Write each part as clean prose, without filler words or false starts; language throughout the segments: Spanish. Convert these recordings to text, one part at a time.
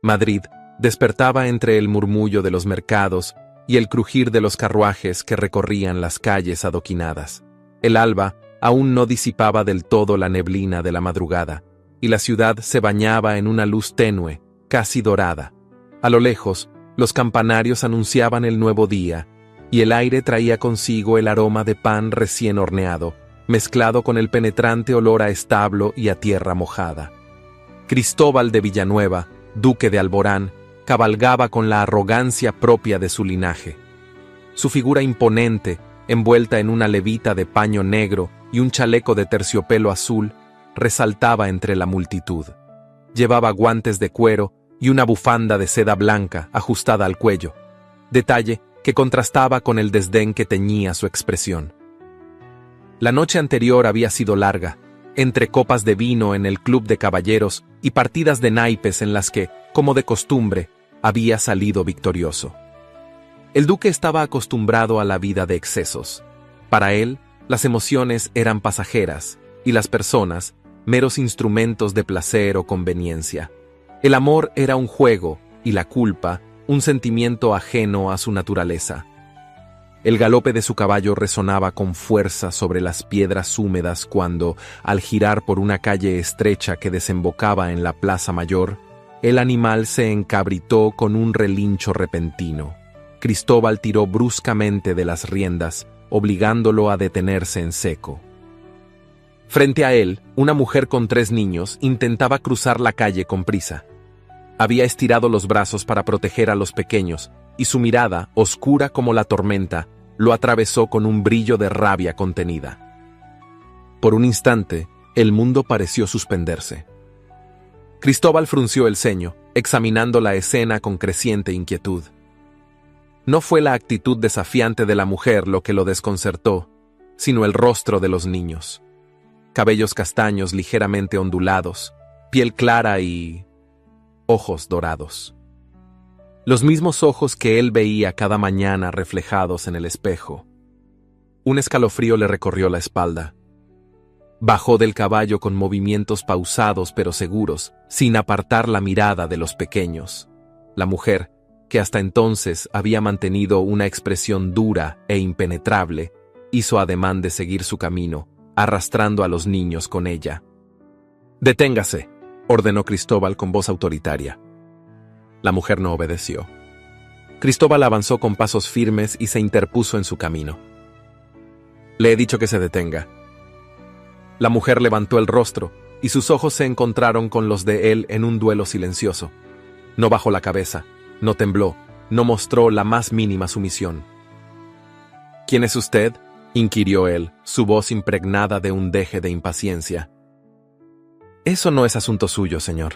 Madrid despertaba entre el murmullo de los mercados y el crujir de los carruajes que recorrían las calles adoquinadas. El alba aún no disipaba del todo la neblina de la madrugada, y la ciudad se bañaba en una luz tenue, casi dorada. A lo lejos, los campanarios anunciaban el nuevo día, y el aire traía consigo el aroma de pan recién horneado, mezclado con el penetrante olor a establo y a tierra mojada. Cristóbal de Villanueva, duque de Alborán, cabalgaba con la arrogancia propia de su linaje. Su figura imponente, envuelta en una levita de paño negro y un chaleco de terciopelo azul, resaltaba entre la multitud. Llevaba guantes de cuero y una bufanda de seda blanca ajustada al cuello, detalle que contrastaba con el desdén que teñía su expresión. La noche anterior había sido larga, entre copas de vino en el club de caballeros y partidas de naipes en las que, como de costumbre, había salido victorioso. El duque estaba acostumbrado a la vida de excesos. Para él, las emociones eran pasajeras y las personas, meros instrumentos de placer o conveniencia. El amor era un juego y la culpa, un sentimiento ajeno a su naturaleza. El galope de su caballo resonaba con fuerza sobre las piedras húmedas cuando, al girar por una calle estrecha que desembocaba en la Plaza Mayor, el animal se encabritó con un relincho repentino. Cristóbal tiró bruscamente de las riendas, obligándolo a detenerse en seco. Frente a él, una mujer con 3 niños intentaba cruzar la calle con prisa. Había estirado los brazos para proteger a los pequeños, y su mirada, oscura como la tormenta, lo atravesó con un brillo de rabia contenida. Por un instante, el mundo pareció suspenderse. Cristóbal frunció el ceño, examinando la escena con creciente inquietud. No fue la actitud desafiante de la mujer lo que lo desconcertó, sino el rostro de los niños. Cabellos castaños ligeramente ondulados, piel clara y ojos dorados. Los mismos ojos que él veía cada mañana reflejados en el espejo. Un escalofrío le recorrió la espalda. Bajó del caballo con movimientos pausados pero seguros, sin apartar la mirada de los pequeños. La mujer, que hasta entonces había mantenido una expresión dura e impenetrable, hizo ademán de seguir su camino, arrastrando a los niños con ella. «Deténgase», ordenó Cristóbal con voz autoritaria. La mujer no obedeció. Cristóbal avanzó con pasos firmes y se interpuso en su camino. «Le he dicho que se detenga». La mujer levantó el rostro y sus ojos se encontraron con los de él en un duelo silencioso. No bajó la cabeza, no tembló, no mostró la más mínima sumisión. «¿Quién es usted?», inquirió él, su voz impregnada de un deje de impaciencia. «Eso no es asunto suyo, señor»,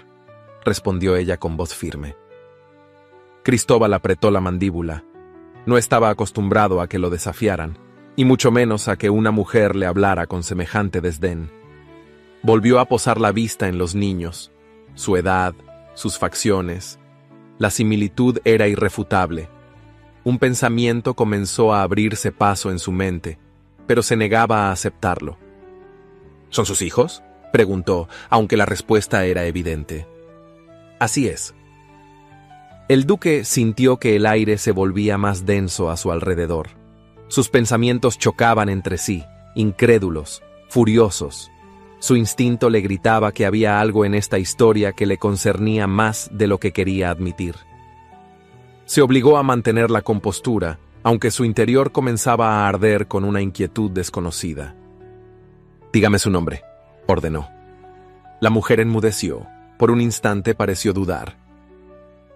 respondió ella con voz firme. Cristóbal apretó la mandíbula. No estaba acostumbrado a que lo desafiaran, y mucho menos a que una mujer le hablara con semejante desdén. Volvió a posar la vista en los niños, su edad, sus facciones. La similitud era irrefutable. Un pensamiento comenzó a abrirse paso en su mente, pero se negaba a aceptarlo. «¿Son sus hijos?», preguntó, aunque la respuesta era evidente. «Así es». El duque sintió que el aire se volvía más denso a su alrededor. Sus pensamientos chocaban entre sí, incrédulos, furiosos. Su instinto le gritaba que había algo en esta historia que le concernía más de lo que quería admitir. Se obligó a mantener la compostura, aunque su interior comenzaba a arder con una inquietud desconocida. «Dígame su nombre», ordenó. La mujer enmudeció. Por un instante pareció dudar.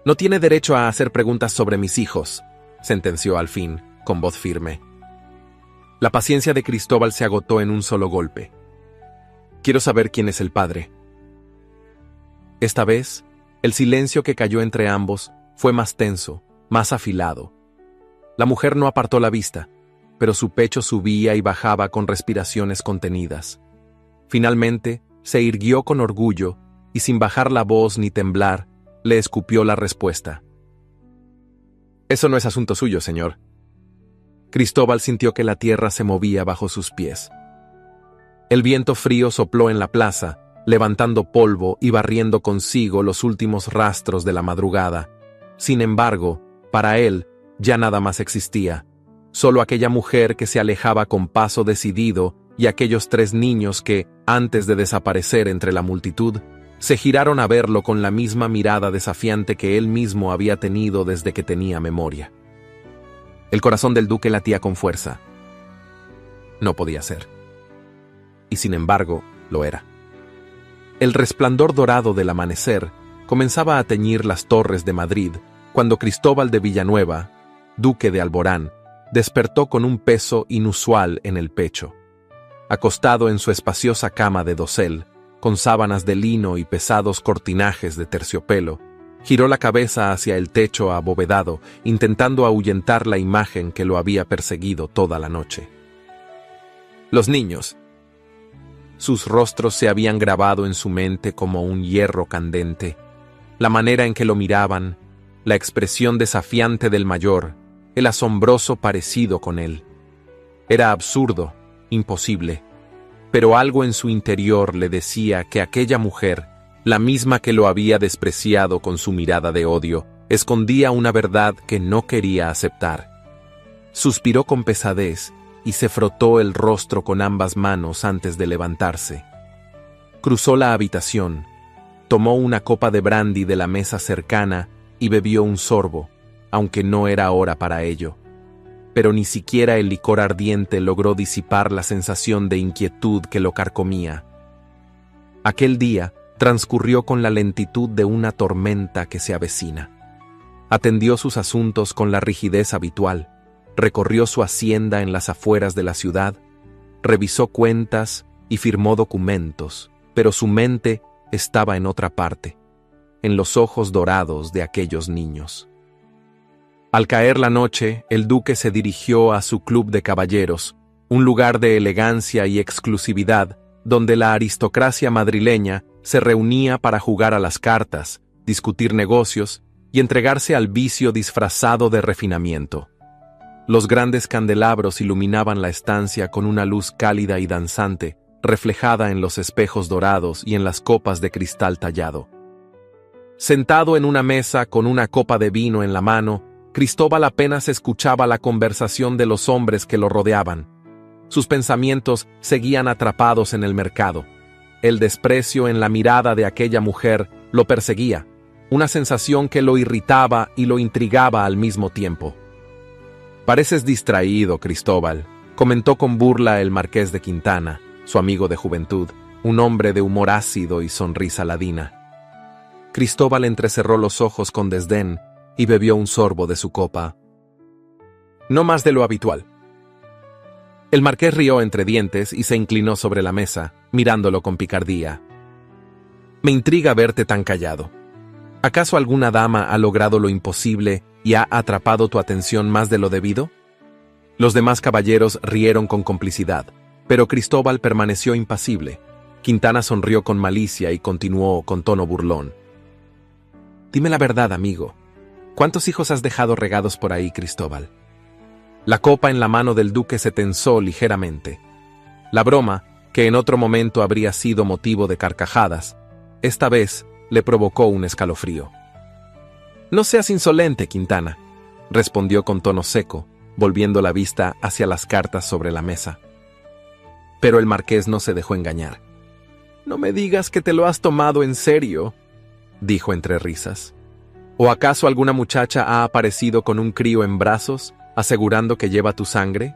«No tiene derecho a hacer preguntas sobre mis hijos», sentenció al fin, con voz firme. La paciencia de Cristóbal se agotó en un solo golpe. «Quiero saber quién es el padre». Esta vez, el silencio que cayó entre ambos fue más tenso, más afilado. La mujer no apartó la vista, pero su pecho subía y bajaba con respiraciones contenidas. Finalmente, se irguió con orgullo y sin bajar la voz ni temblar, le escupió la respuesta. «Eso no es asunto suyo, señor». Cristóbal sintió que la tierra se movía bajo sus pies. El viento frío sopló en la plaza, levantando polvo y barriendo consigo los últimos rastros de la madrugada. Sin embargo, para él ya nada más existía, solo aquella mujer que se alejaba con paso decidido y aquellos 3 niños que, antes de desaparecer entre la multitud, se giraron a verlo con la misma mirada desafiante que él mismo había tenido desde que tenía memoria. El corazón del duque latía con fuerza. No podía ser. Y sin embargo, lo era. El resplandor dorado del amanecer comenzaba a teñir las torres de Madrid cuando Cristóbal de Villanueva, duque de Alborán, despertó con un peso inusual en el pecho. Acostado en su espaciosa cama de dosel, con sábanas de lino y pesados cortinajes de terciopelo, giró la cabeza hacia el techo abovedado, intentando ahuyentar la imagen que lo había perseguido toda la noche. Los niños. Sus rostros se habían grabado en su mente como un hierro candente. La manera en que lo miraban, la expresión desafiante del mayor, el asombroso parecido con él. Era absurdo, imposible, pero algo en su interior le decía que aquella mujer, la misma que lo había despreciado con su mirada de odio, escondía una verdad que no quería aceptar. Suspiró con pesadez y se frotó el rostro con ambas manos antes de levantarse. Cruzó la habitación, tomó una copa de brandy de la mesa cercana y bebió un sorbo, aunque no era hora para ello. Pero ni siquiera el licor ardiente logró disipar la sensación de inquietud que lo carcomía. Aquel día transcurrió con la lentitud de una tormenta que se avecina. Atendió sus asuntos con la rigidez habitual, recorrió su hacienda en las afueras de la ciudad, revisó cuentas y firmó documentos, pero su mente estaba en otra parte, en los ojos dorados de aquellos niños. Al caer la noche, el duque se dirigió a su club de caballeros, un lugar de elegancia y exclusividad donde la aristocracia madrileña se reunía para jugar a las cartas, discutir negocios y entregarse al vicio disfrazado de refinamiento. Los grandes candelabros iluminaban la estancia con una luz cálida y danzante, reflejada en los espejos dorados y en las copas de cristal tallado. Sentado en una mesa con una copa de vino en la mano, Cristóbal apenas escuchaba la conversación de los hombres que lo rodeaban. Sus pensamientos seguían atrapados en el mercado. El desprecio en la mirada de aquella mujer lo perseguía, una sensación que lo irritaba y lo intrigaba al mismo tiempo. «Pareces distraído, Cristóbal», comentó con burla el marqués de Quintana, su amigo de juventud, un hombre de humor ácido y sonrisa ladina. Cristóbal entrecerró los ojos con desdén y bebió un sorbo de su copa. «No más de lo habitual». El marqués rió entre dientes y se inclinó sobre la mesa, mirándolo con picardía. «Me intriga verte tan callado. ¿Acaso alguna dama ha logrado lo imposible y ha atrapado tu atención más de lo debido?» Los demás caballeros rieron con complicidad, pero Cristóbal permaneció impasible. Quintana sonrió con malicia y continuó con tono burlón. «Dime la verdad, amigo. ¿Cuántos hijos has dejado regados por ahí, Cristóbal?» La copa en la mano del duque se tensó ligeramente. La broma, que en otro momento habría sido motivo de carcajadas, esta vez le provocó un escalofrío. «No seas insolente, Quintana», respondió con tono seco, volviendo la vista hacia las cartas sobre la mesa. Pero el marqués no se dejó engañar. «No me digas que te lo has tomado en serio», dijo entre risas. «¿O acaso alguna muchacha ha aparecido con un crío en brazos, asegurando que lleva tu sangre?»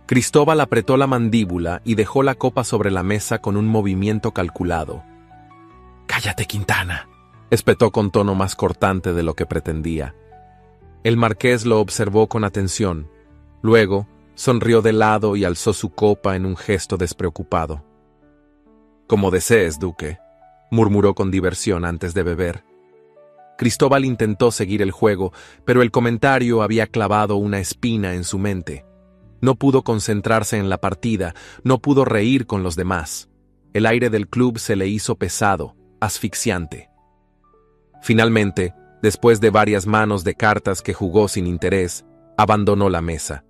Cristóbal apretó la mandíbula y dejó la copa sobre la mesa con un movimiento calculado. «Cállate, Quintana», espetó con tono más cortante de lo que pretendía. El marqués lo observó con atención. Luego, sonrió de lado y alzó su copa en un gesto despreocupado. «Como desees, duque», murmuró con diversión antes de beber. Cristóbal intentó seguir el juego, pero el comentario había clavado una espina en su mente. No pudo concentrarse en la partida, no pudo reír con los demás. El aire del club se le hizo pesado, asfixiante. Finalmente, después de varias manos de cartas que jugó sin interés, abandonó la mesa.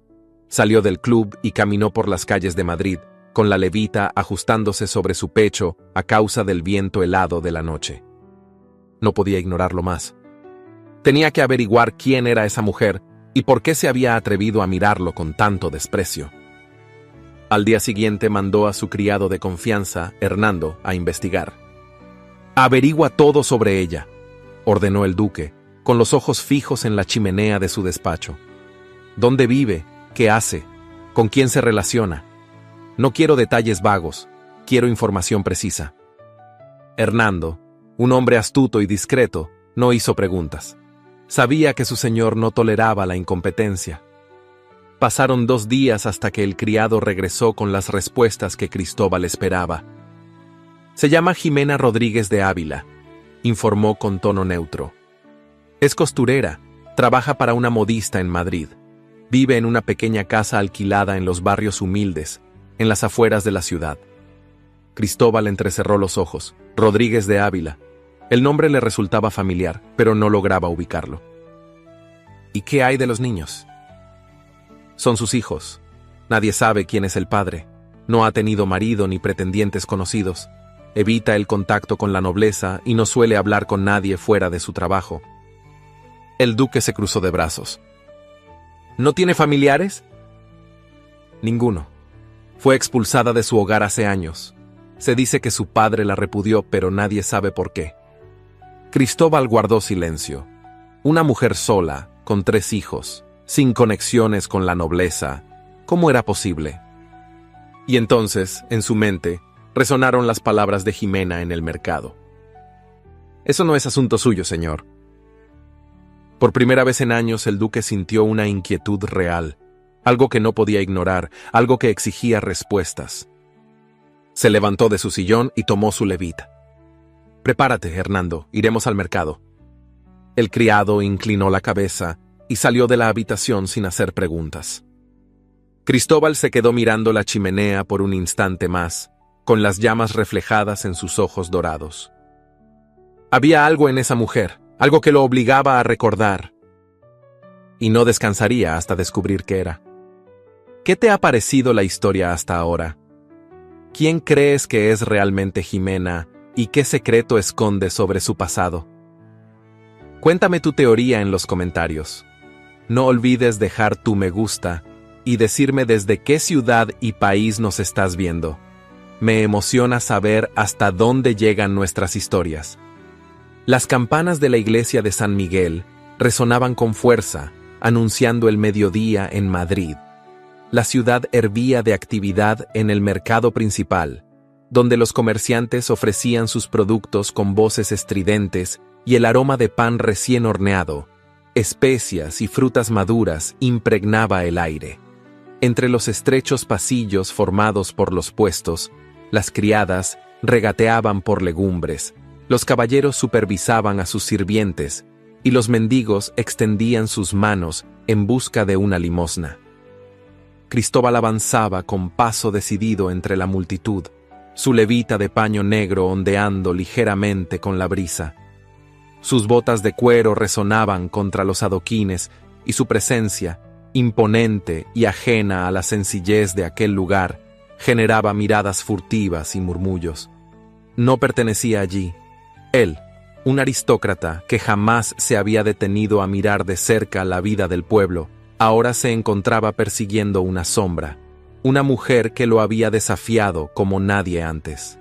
Salió del club y caminó por las calles de Madrid, con la levita ajustándose sobre su pecho a causa del viento helado de la noche. No podía ignorarlo más. Tenía que averiguar quién era esa mujer y por qué se había atrevido a mirarlo con tanto desprecio. Al día siguiente mandó a su criado de confianza, Hernando, a investigar. «Averigua todo sobre ella», ordenó el duque, con los ojos fijos en la chimenea de su despacho. «¿Dónde vive? ¿Qué hace? ¿Con quién se relaciona? No quiero detalles vagos, quiero información precisa». Hernando, un hombre astuto y discreto, no hizo preguntas. Sabía que su señor no toleraba la incompetencia. Pasaron 2 días hasta que el criado regresó con las respuestas que Cristóbal esperaba. «Se llama Jimena Rodríguez de Ávila», informó con tono neutro. «Es costurera, trabaja para una modista en Madrid. Vive en una pequeña casa alquilada en los barrios humildes, en las afueras de la ciudad». Cristóbal entrecerró los ojos. Rodríguez de Ávila. El nombre le resultaba familiar, pero no lograba ubicarlo. «¿Y qué hay de los niños?» «Son sus hijos. Nadie sabe quién es el padre. No ha tenido marido ni pretendientes conocidos. Evita el contacto con la nobleza y no suele hablar con nadie fuera de su trabajo». El duque se cruzó de brazos. «¿No tiene familiares?» «Ninguno. Fue expulsada de su hogar hace años. Se dice que su padre la repudió, pero nadie sabe por qué». Cristóbal guardó silencio. Una mujer sola, con 3 hijos, sin conexiones con la nobleza, ¿cómo era posible? Y entonces, en su mente, resonaron las palabras de Jimena en el mercado. «Eso no es asunto suyo, señor». Por primera vez en años el duque sintió una inquietud real, algo que no podía ignorar, algo que exigía respuestas. Se levantó de su sillón y tomó su levita. «Prepárate, Hernando, iremos al mercado». El criado inclinó la cabeza y salió de la habitación sin hacer preguntas. Cristóbal se quedó mirando la chimenea por un instante más, con las llamas reflejadas en sus ojos dorados. Había algo en esa mujer, algo que lo obligaba a recordar, y no descansaría hasta descubrir qué era. ¿Qué te ha parecido la historia hasta ahora? ¿Quién crees que es realmente Jimena y qué secreto esconde sobre su pasado? Cuéntame tu teoría en los comentarios. No olvides dejar tu me gusta y decirme desde qué ciudad y país nos estás viendo. Me emociona saber hasta dónde llegan nuestras historias. Las campanas de la iglesia de San Miguel resonaban con fuerza, anunciando el mediodía en Madrid. La ciudad hervía de actividad en el mercado principal, donde los comerciantes ofrecían sus productos con voces estridentes y el aroma de pan recién horneado, especias y frutas maduras impregnaba el aire. Entre los estrechos pasillos formados por los puestos, las criadas regateaban por legumbres, los caballeros supervisaban a sus sirvientes y los mendigos extendían sus manos en busca de una limosna. Cristóbal avanzaba con paso decidido entre la multitud, su levita de paño negro ondeando ligeramente con la brisa. Sus botas de cuero resonaban contra los adoquines y su presencia, imponente y ajena a la sencillez de aquel lugar, generaba miradas furtivas y murmullos. No pertenecía allí. Él, un aristócrata que jamás se había detenido a mirar de cerca la vida del pueblo, ahora se encontraba persiguiendo una sombra, una mujer que lo había desafiado como nadie antes.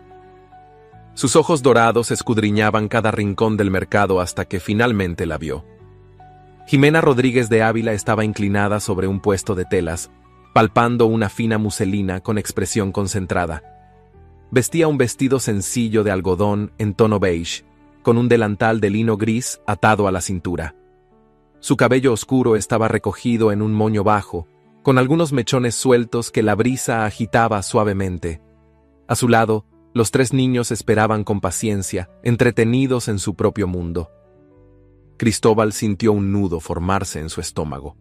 Sus ojos dorados escudriñaban cada rincón del mercado hasta que finalmente la vio. Jimena Rodríguez de Ávila estaba inclinada sobre un puesto de telas, palpando una fina muselina con expresión concentrada. Vestía un vestido sencillo de algodón en tono beige, con un delantal de lino gris atado a la cintura. Su cabello oscuro estaba recogido en un moño bajo, con algunos mechones sueltos que la brisa agitaba suavemente. A su lado, los 3 niños esperaban con paciencia, entretenidos en su propio mundo. Cristóbal sintió un nudo formarse en su estómago.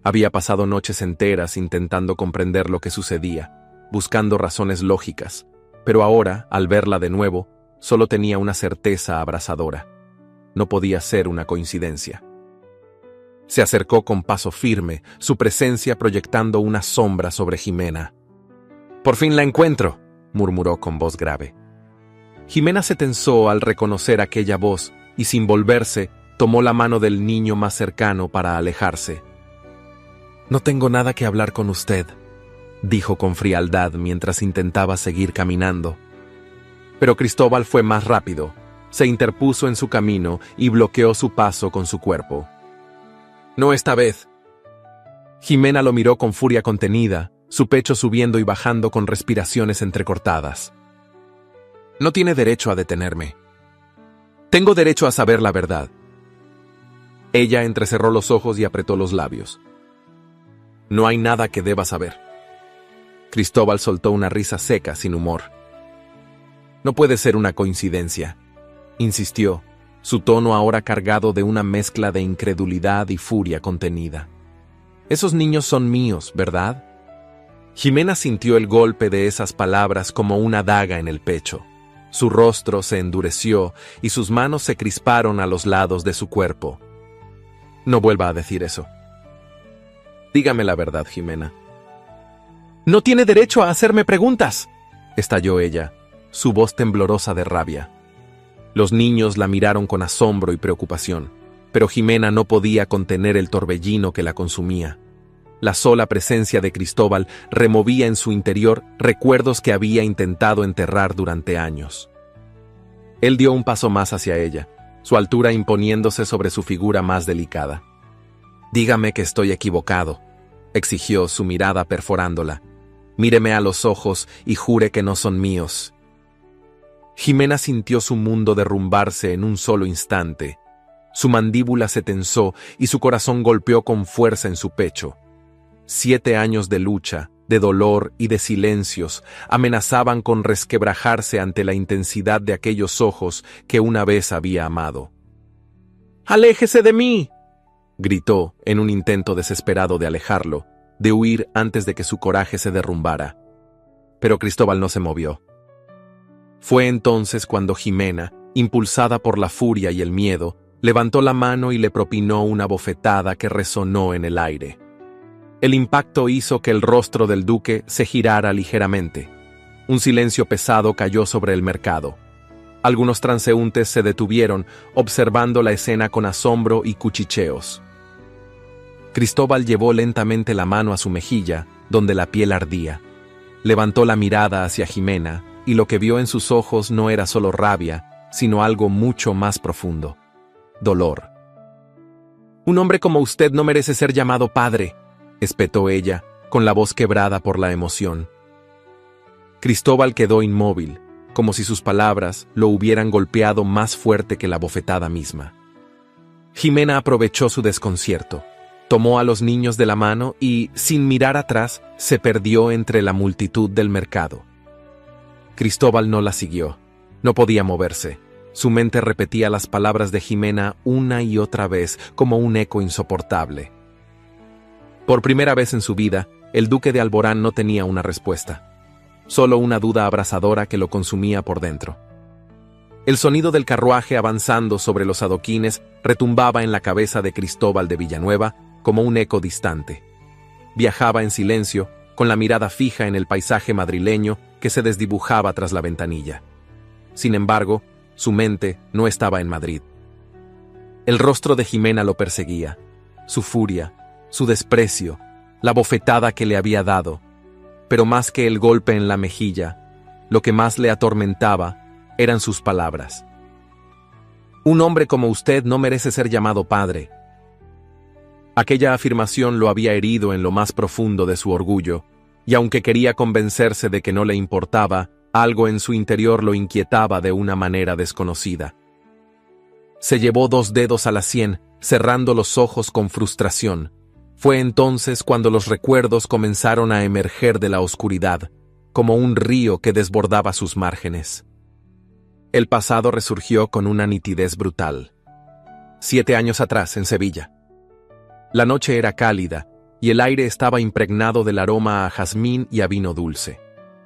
Había pasado noches enteras intentando comprender lo que sucedía, buscando razones lógicas, pero ahora, al verla de nuevo, solo tenía una certeza abrasadora. No podía ser una coincidencia. Se acercó con paso firme, su presencia proyectando una sombra sobre Jimena. Por fin la encuentro, murmuró con voz grave. Jimena se tensó al reconocer aquella voz y, sin volverse, tomó la mano del niño más cercano para alejarse. No tengo nada que hablar con usted, dijo con frialdad mientras intentaba seguir caminando. Pero Cristóbal fue más rápido, se interpuso en su camino y bloqueó su paso con su cuerpo. No esta vez. Jimena lo miró con furia contenida, su pecho subiendo y bajando con respiraciones entrecortadas. No tiene derecho a detenerme. Tengo derecho a saber la verdad. Ella entrecerró los ojos y apretó los labios. No hay nada que deba saber. Cristóbal soltó una risa seca, sin humor. No puede ser una coincidencia, insistió, su tono ahora cargado de una mezcla de incredulidad y furia contenida. Esos niños son míos, ¿verdad? Jimena sintió el golpe de esas palabras como una daga en el pecho. Su rostro se endureció y sus manos se crisparon a los lados de su cuerpo. No vuelva a decir eso. Dígame la verdad, Jimena. No tiene derecho a hacerme preguntas, estalló ella, su voz temblorosa de rabia. Los niños la miraron con asombro y preocupación, pero Jimena no podía contener el torbellino que la consumía. La sola presencia de Cristóbal removía en su interior recuerdos que había intentado enterrar durante años. Él dio un paso más hacia ella, su altura imponiéndose sobre su figura más delicada. Dígame que estoy equivocado, exigió, su mirada perforándola. Míreme a los ojos y jure que no son míos. Jimena sintió su mundo derrumbarse en un solo instante. Su mandíbula se tensó y su corazón golpeó con fuerza en su pecho. 7 años de lucha, de dolor y de silencios amenazaban con resquebrajarse ante la intensidad de aquellos ojos que una vez había amado. ¡Aléjese de mí!, gritó en un intento desesperado de alejarlo, de huir antes de que su coraje se derrumbara. Pero Cristóbal no se movió. Fue entonces cuando Jimena, impulsada por la furia y el miedo, levantó la mano y le propinó una bofetada que resonó en el aire. El impacto hizo que el rostro del duque se girara ligeramente. Un silencio pesado cayó sobre el mercado. Algunos transeúntes se detuvieron, observando la escena con asombro y cuchicheos. Cristóbal llevó lentamente la mano a su mejilla, donde la piel ardía. Levantó la mirada hacia Jimena, y lo que vio en sus ojos no era solo rabia, sino algo mucho más profundo: dolor. Un hombre como usted no merece ser llamado padre, espetó ella, con la voz quebrada por la emoción. Cristóbal quedó inmóvil, como si sus palabras lo hubieran golpeado más fuerte que la bofetada misma. Jimena aprovechó su desconcierto, tomó a los niños de la mano y, sin mirar atrás, se perdió entre la multitud del mercado. Cristóbal no la siguió, no podía moverse. Su mente repetía las palabras de Jimena una y otra vez como un eco insoportable. Por primera vez en su vida, el duque de Alborán no tenía una respuesta, solo una duda abrasadora que lo consumía por dentro. El sonido del carruaje avanzando sobre los adoquines retumbaba en la cabeza de Cristóbal de Villanueva como un eco distante. Viajaba en silencio, con la mirada fija en el paisaje madrileño que se desdibujaba tras la ventanilla. Sin embargo, su mente no estaba en Madrid. El rostro de Jimena lo perseguía, su furia, su desprecio, la bofetada que le había dado, pero más que el golpe en la mejilla, lo que más le atormentaba eran sus palabras. Un hombre como usted no merece ser llamado padre. Aquella afirmación lo había herido en lo más profundo de su orgullo, y aunque quería convencerse de que no le importaba, algo en su interior lo inquietaba de una manera desconocida. Se llevó 2 dedos a la sien, cerrando los ojos con frustración. Fue entonces cuando los recuerdos comenzaron a emerger de la oscuridad, como un río que desbordaba sus márgenes. El pasado resurgió con una nitidez brutal. 7 años atrás, en Sevilla. La noche era cálida, y el aire estaba impregnado del aroma a jazmín y a vino dulce.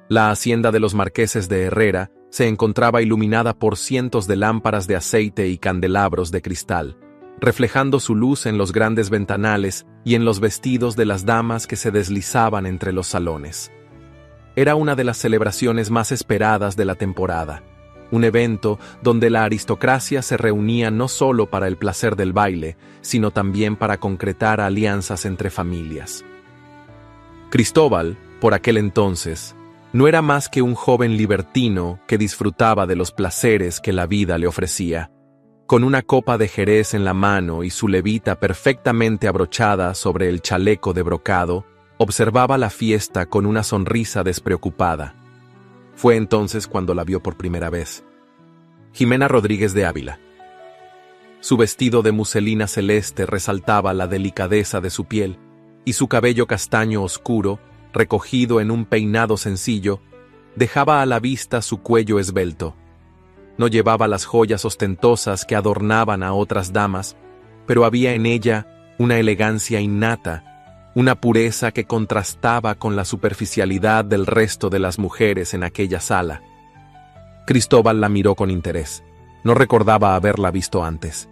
La hacienda de los marqueses de Herrera se encontraba iluminada por cientos de lámparas de aceite y candelabros de cristal, reflejando su luz en los grandes ventanales y en los vestidos de las damas que se deslizaban entre los salones. era una de las celebraciones más esperadas de la temporada, un evento donde la aristocracia se reunía no solo para el placer del baile, sino también para concretar alianzas entre familias. Cristóbal, por aquel entonces, no era más que un joven libertino que disfrutaba de los placeres que la vida le ofrecía. Con una copa de jerez en la mano y su levita perfectamente abrochada sobre el chaleco de brocado, observaba la fiesta con una sonrisa despreocupada. Fue entonces cuando la vio por primera vez. Jimena Rodríguez de Ávila. Su vestido de muselina celeste resaltaba la delicadeza de su piel, y su cabello castaño oscuro, recogido en un peinado sencillo, dejaba a la vista su cuello esbelto. No llevaba las joyas ostentosas que adornaban a otras damas, pero había en ella una elegancia innata, una pureza que contrastaba con la superficialidad del resto de las mujeres en aquella sala. Cristóbal la miró con interés. No recordaba haberla visto antes.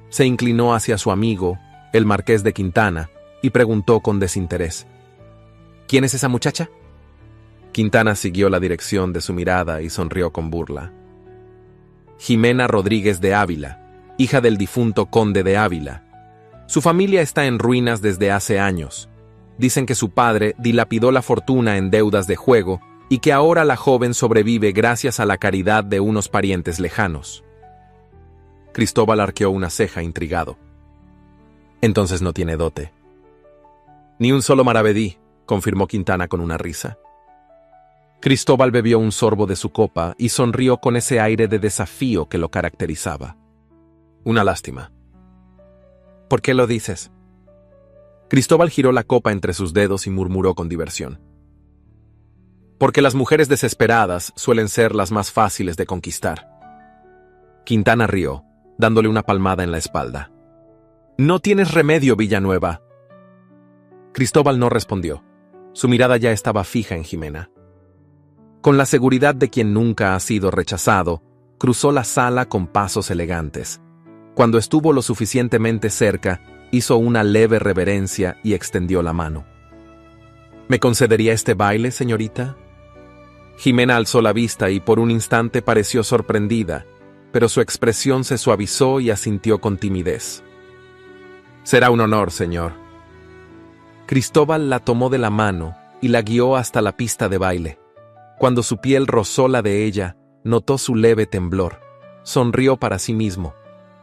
Se inclinó hacia su amigo, el marqués de Quintana, y preguntó con desinterés: ¿Quién es esa muchacha? Quintana siguió la dirección de su mirada y sonrió con burla. Jimena Rodríguez de Ávila, hija del difunto conde de Ávila. Su familia está en ruinas desde hace años. Dicen que su padre dilapidó la fortuna en deudas de juego y que ahora la joven sobrevive gracias a la caridad de unos parientes lejanos. Cristóbal arqueó una ceja intrigado. Entonces no tiene dote. Ni un solo maravedí, confirmó Quintana con una risa. Cristóbal bebió un sorbo de su copa y sonrió con ese aire de desafío que lo caracterizaba. Una lástima. ¿Por qué lo dices? Cristóbal giró la copa entre sus dedos y murmuró con diversión. Porque las mujeres desesperadas suelen ser las más fáciles de conquistar. Quintana rió, dándole una palmada en la espalda. No tienes remedio, Villanueva. Cristóbal no respondió. Su mirada ya estaba fija en Jimena. Con la seguridad de quien nunca ha sido rechazado, cruzó la sala con pasos elegantes. Cuando estuvo lo suficientemente cerca, hizo una leve reverencia y extendió la mano. ¿Me concedería este baile, señorita? Jimena alzó la vista y por un instante pareció sorprendida, pero su expresión se suavizó y asintió con timidez. Será un honor, señor. Cristóbal la tomó de la mano y la guió hasta la pista de baile. Cuando su piel rozó la de ella, notó su leve temblor. Sonrió para sí mismo.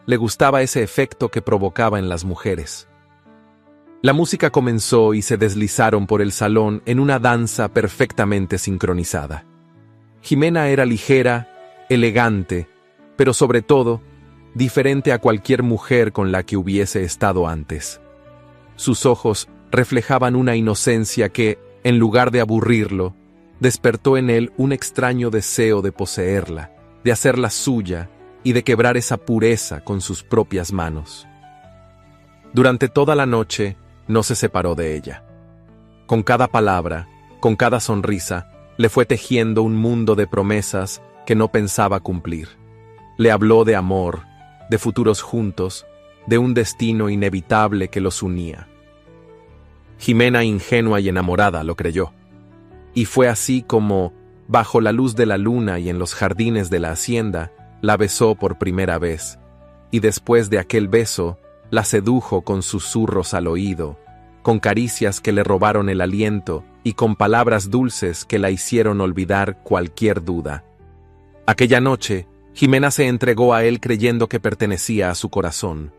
Le gustaba ese efecto que provocaba en las mujeres. La música comenzó y se deslizaron por el salón en una danza perfectamente sincronizada. Jimena era ligera, elegante, pero sobre todo, diferente a cualquier mujer con la que hubiese estado antes. Sus ojos reflejaban una inocencia que, en lugar de aburrirlo, despertó en él un extraño deseo de poseerla, de hacerla suya y de quebrar esa pureza con sus propias manos. Durante toda la noche no se separó de ella. Con cada palabra, con cada sonrisa, le fue tejiendo un mundo de promesas que no pensaba cumplir. Le habló de amor, de futuros juntos, de un destino inevitable que los unía. Jimena, ingenua y enamorada, lo creyó. Y fue así como, bajo la luz de la luna y en los jardines de la hacienda, la besó por primera vez, y después de aquel beso, la sedujo con susurros al oído, con caricias que le robaron el aliento y con palabras dulces que la hicieron olvidar cualquier duda. Aquella noche, Jimena se entregó a él creyendo que pertenecía a su corazón.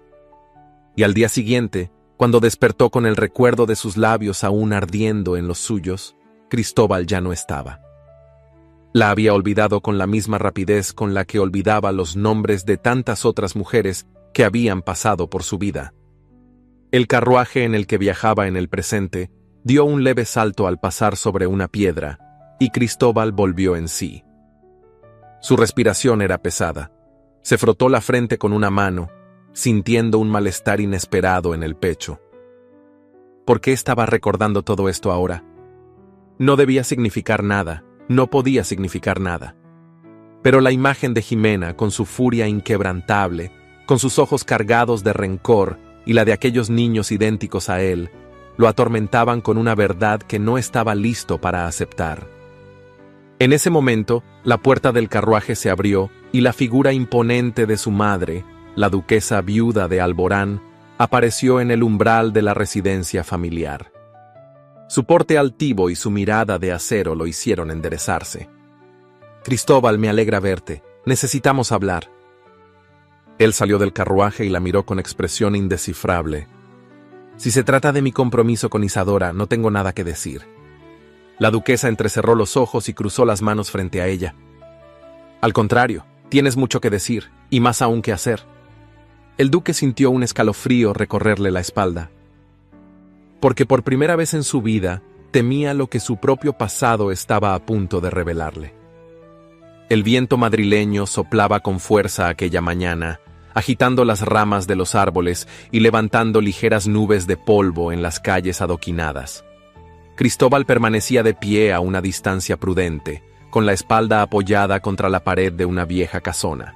Y al día siguiente, cuando despertó con el recuerdo de sus labios aún ardiendo en los suyos, Cristóbal ya no estaba. La había olvidado con la misma rapidez con la que olvidaba los nombres de tantas otras mujeres que habían pasado por su vida. El carruaje en el que viajaba en el presente dio un leve salto al pasar sobre una piedra, y Cristóbal volvió en sí. Su respiración era pesada. Se frotó la frente con una mano, sintiendo un malestar inesperado en el pecho. ¿Por qué estaba recordando todo esto ahora? No debía significar nada, no podía significar nada. Pero la imagen de Jimena, con su furia inquebrantable, con sus ojos cargados de rencor y la de aquellos niños idénticos a él, lo atormentaban con una verdad que no estaba listo para aceptar. En ese momento, la puerta del carruaje se abrió y la figura imponente de su madre, la duquesa viuda de Alborán, apareció en el umbral de la residencia familiar. Su porte altivo y su mirada de acero lo hicieron enderezarse. «Cristóbal, me alegra verte. Necesitamos hablar». Él salió del carruaje y la miró con expresión indescifrable. «Si se trata de mi compromiso con Isadora, no tengo nada que decir». La duquesa entrecerró los ojos y cruzó las manos frente a ella. «Al contrario, tienes mucho que decir, y más aún que hacer». El duque sintió un escalofrío recorrerle la espalda. Porque por primera vez en su vida, temía lo que su propio pasado estaba a punto de revelarle. El viento madrileño soplaba con fuerza aquella mañana, agitando las ramas de los árboles y levantando ligeras nubes de polvo en las calles adoquinadas. Cristóbal permanecía de pie a una distancia prudente, con la espalda apoyada contra la pared de una vieja casona.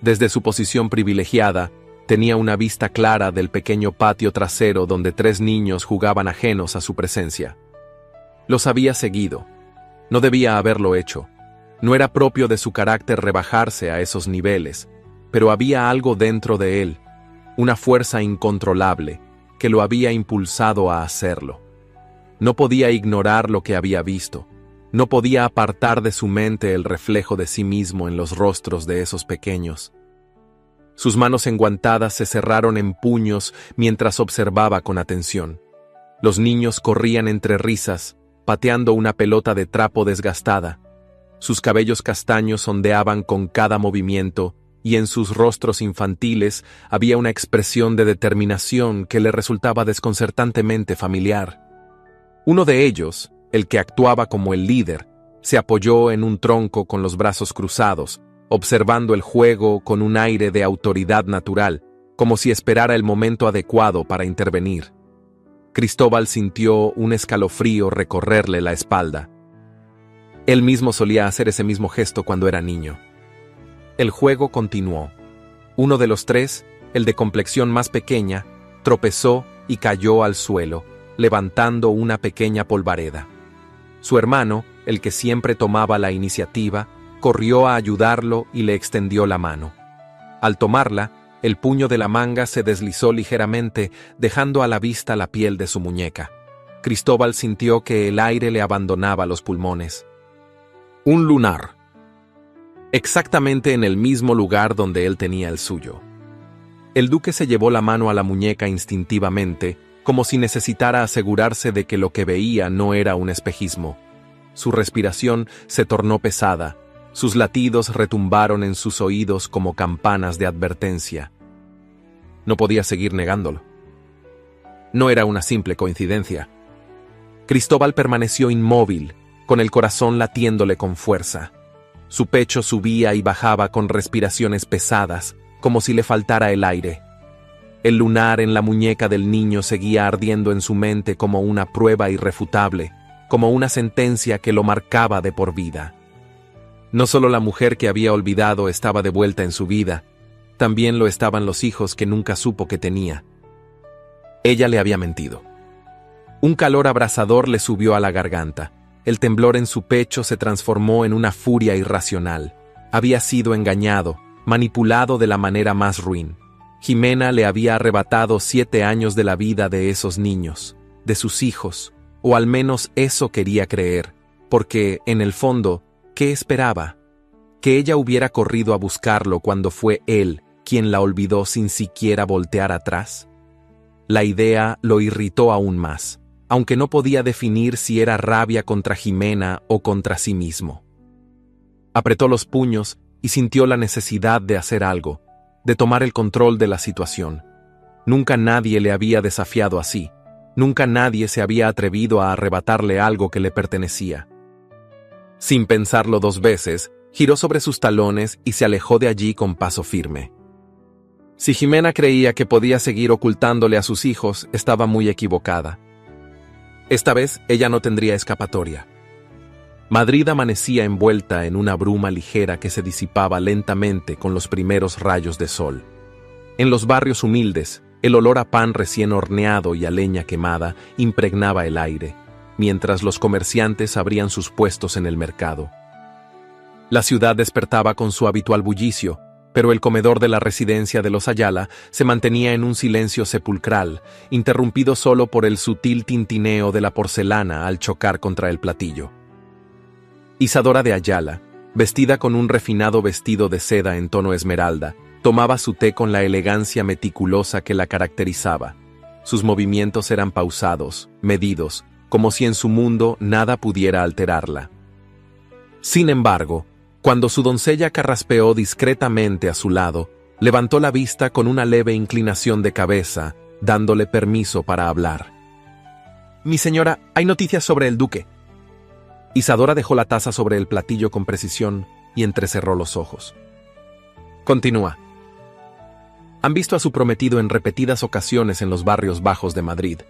Desde su posición privilegiada, tenía una vista clara del pequeño patio trasero donde 3 niños jugaban ajenos a su presencia. Los había seguido. No debía haberlo hecho. No era propio de su carácter rebajarse a esos niveles, pero había algo dentro de él, una fuerza incontrolable, que lo había impulsado a hacerlo. No podía ignorar lo que había visto. No podía apartar de su mente el reflejo de sí mismo en los rostros de esos pequeños. Sus manos enguantadas se cerraron en puños mientras observaba con atención. Los niños corrían entre risas, pateando una pelota de trapo desgastada. Sus cabellos castaños ondeaban con cada movimiento y en sus rostros infantiles había una expresión de determinación que le resultaba desconcertantemente familiar. Uno de ellos, el que actuaba como el líder, se apoyó en un tronco con los brazos cruzados, observando el juego con un aire de autoridad natural, como si esperara el momento adecuado para intervenir. Cristóbal sintió un escalofrío recorrerle la espalda. Él mismo solía hacer ese mismo gesto cuando era niño. El juego continuó. Uno de los 3, el de complexión más pequeña, tropezó y cayó al suelo, levantando una pequeña polvareda. Su hermano, el que siempre tomaba la iniciativa, corrió a ayudarlo y le extendió la mano. Al tomarla, el puño de la manga se deslizó ligeramente, dejando a la vista la piel de su muñeca. Cristóbal sintió que el aire le abandonaba los pulmones. Un lunar. Exactamente en el mismo lugar donde él tenía el suyo. El duque se llevó la mano a la muñeca instintivamente, como si necesitara asegurarse de que lo que veía no era un espejismo. Su respiración se tornó pesada. Sus latidos retumbaron en sus oídos como campanas de advertencia. No podía seguir negándolo. No era una simple coincidencia. Cristóbal permaneció inmóvil, con el corazón latiéndole con fuerza. Su pecho subía y bajaba con respiraciones pesadas, como si le faltara el aire. El lunar en la muñeca del niño seguía ardiendo en su mente como una prueba irrefutable, como una sentencia que lo marcaba de por vida. No solo la mujer que había olvidado estaba de vuelta en su vida, también lo estaban los hijos que nunca supo que tenía. Ella le había mentido. Un calor abrasador le subió a la garganta. El temblor en su pecho se transformó en una furia irracional. Había sido engañado, manipulado de la manera más ruin. Jimena le había arrebatado 7 años de la vida de esos niños, de sus hijos, o al menos eso quería creer, porque, en el fondo, ¿qué esperaba? ¿Que ella hubiera corrido a buscarlo cuando fue él quien la olvidó sin siquiera voltear atrás? La idea lo irritó aún más, aunque no podía definir si era rabia contra Jimena o contra sí mismo. Apretó los puños y sintió la necesidad de hacer algo, de tomar el control de la situación. Nunca nadie le había desafiado así, nunca nadie se había atrevido a arrebatarle algo que le pertenecía. Sin pensarlo 2 veces, giró sobre sus talones y se alejó de allí con paso firme. Si Jimena creía que podía seguir ocultándole a sus hijos, estaba muy equivocada. Esta vez ella no tendría escapatoria. Madrid amanecía envuelta en una bruma ligera que se disipaba lentamente con los primeros rayos de sol. En los barrios humildes, el olor a pan recién horneado y a leña quemada impregnaba el aire, mientras los comerciantes abrían sus puestos en el mercado. La ciudad despertaba con su habitual bullicio, pero el comedor de la residencia de los Ayala se mantenía en un silencio sepulcral, interrumpido solo por el sutil tintineo de la porcelana al chocar contra el platillo. Isadora de Ayala, vestida con un refinado vestido de seda en tono esmeralda, tomaba su té con la elegancia meticulosa que la caracterizaba. Sus movimientos eran pausados, medidos, como si en su mundo nada pudiera alterarla. Sin embargo, cuando su doncella carraspeó discretamente a su lado, levantó la vista con una leve inclinación de cabeza, dándole permiso para hablar. «Mi señora, hay noticias sobre el duque». Isadora dejó la taza sobre el platillo con precisión y entrecerró los ojos. Continúa. Han visto a su prometido en repetidas ocasiones en los barrios bajos de Madrid.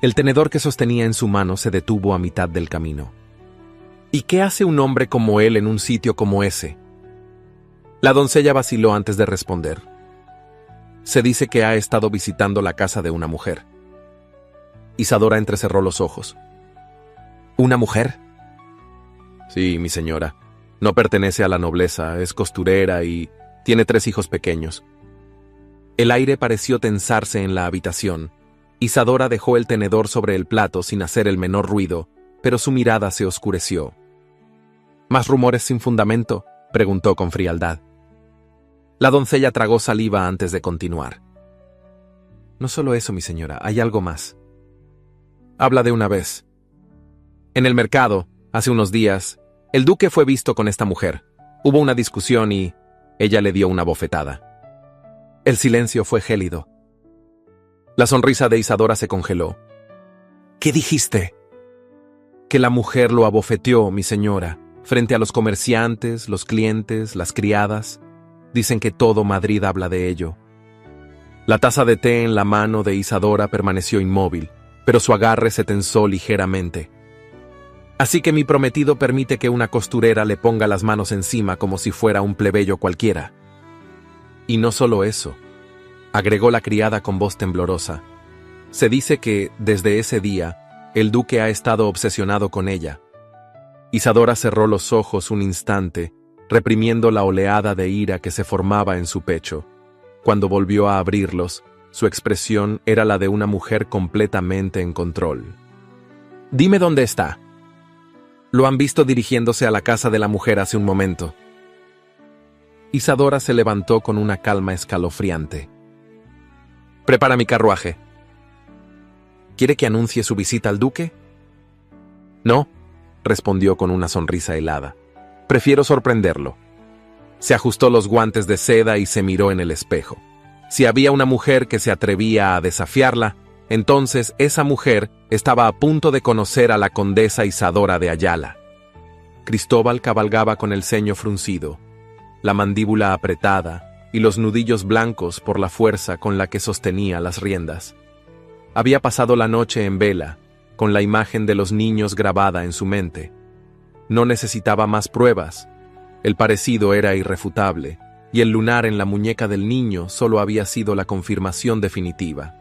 El tenedor que sostenía en su mano se detuvo a mitad del camino. ¿Y qué hace un hombre como él en un sitio como ese? La doncella vaciló antes de responder. Se dice que ha estado visitando la casa de una mujer. Isadora entrecerró los ojos. ¿Una mujer? Sí, mi señora. No pertenece a la nobleza, es costurera y tiene 3 hijos pequeños. El aire pareció tensarse en la habitación. Isadora dejó el tenedor sobre el plato sin hacer el menor ruido, pero su mirada se oscureció. ¿Más rumores sin fundamento?, preguntó con frialdad. La doncella tragó saliva antes de continuar. No solo eso, mi señora, hay algo más. Habla de una vez. En el mercado, hace unos días, el duque fue visto con esta mujer. Hubo una discusión y ella le dio una bofetada. El silencio fue gélido. La sonrisa de Isadora se congeló. ¿Qué dijiste? Que la mujer lo abofeteó, mi señora, frente a los comerciantes, los clientes, las criadas. Dicen que todo Madrid habla de ello. La taza de té en la mano de Isadora permaneció inmóvil, pero su agarre se tensó ligeramente. Así que mi prometido permite que una costurera le ponga las manos encima como si fuera un plebeyo cualquiera. Y no solo eso, agregó la criada con voz temblorosa. Se dice que, desde ese día, el duque ha estado obsesionado con ella. Isadora cerró los ojos un instante, reprimiendo la oleada de ira que se formaba en su pecho. Cuando volvió a abrirlos, su expresión era la de una mujer completamente en control. «Dime dónde está». Lo han visto dirigiéndose a la casa de la mujer hace un momento. Isadora se levantó con una calma escalofriante. «Prepara mi carruaje». ¿Quiere que anuncie su visita al duque? No, respondió con una sonrisa helada. Prefiero sorprenderlo. Se ajustó los guantes de seda y se miró en el espejo. Si había una mujer que se atrevía a desafiarla, entonces esa mujer estaba a punto de conocer a la condesa Isadora de Ayala. Cristóbal cabalgaba con el ceño fruncido, la mandíbula apretada y los nudillos blancos por la fuerza con la que sostenía las riendas. Había pasado la noche en vela, con la imagen de los niños grabada en su mente. No necesitaba más pruebas. El parecido era irrefutable, y el lunar en la muñeca del niño solo había sido la confirmación definitiva.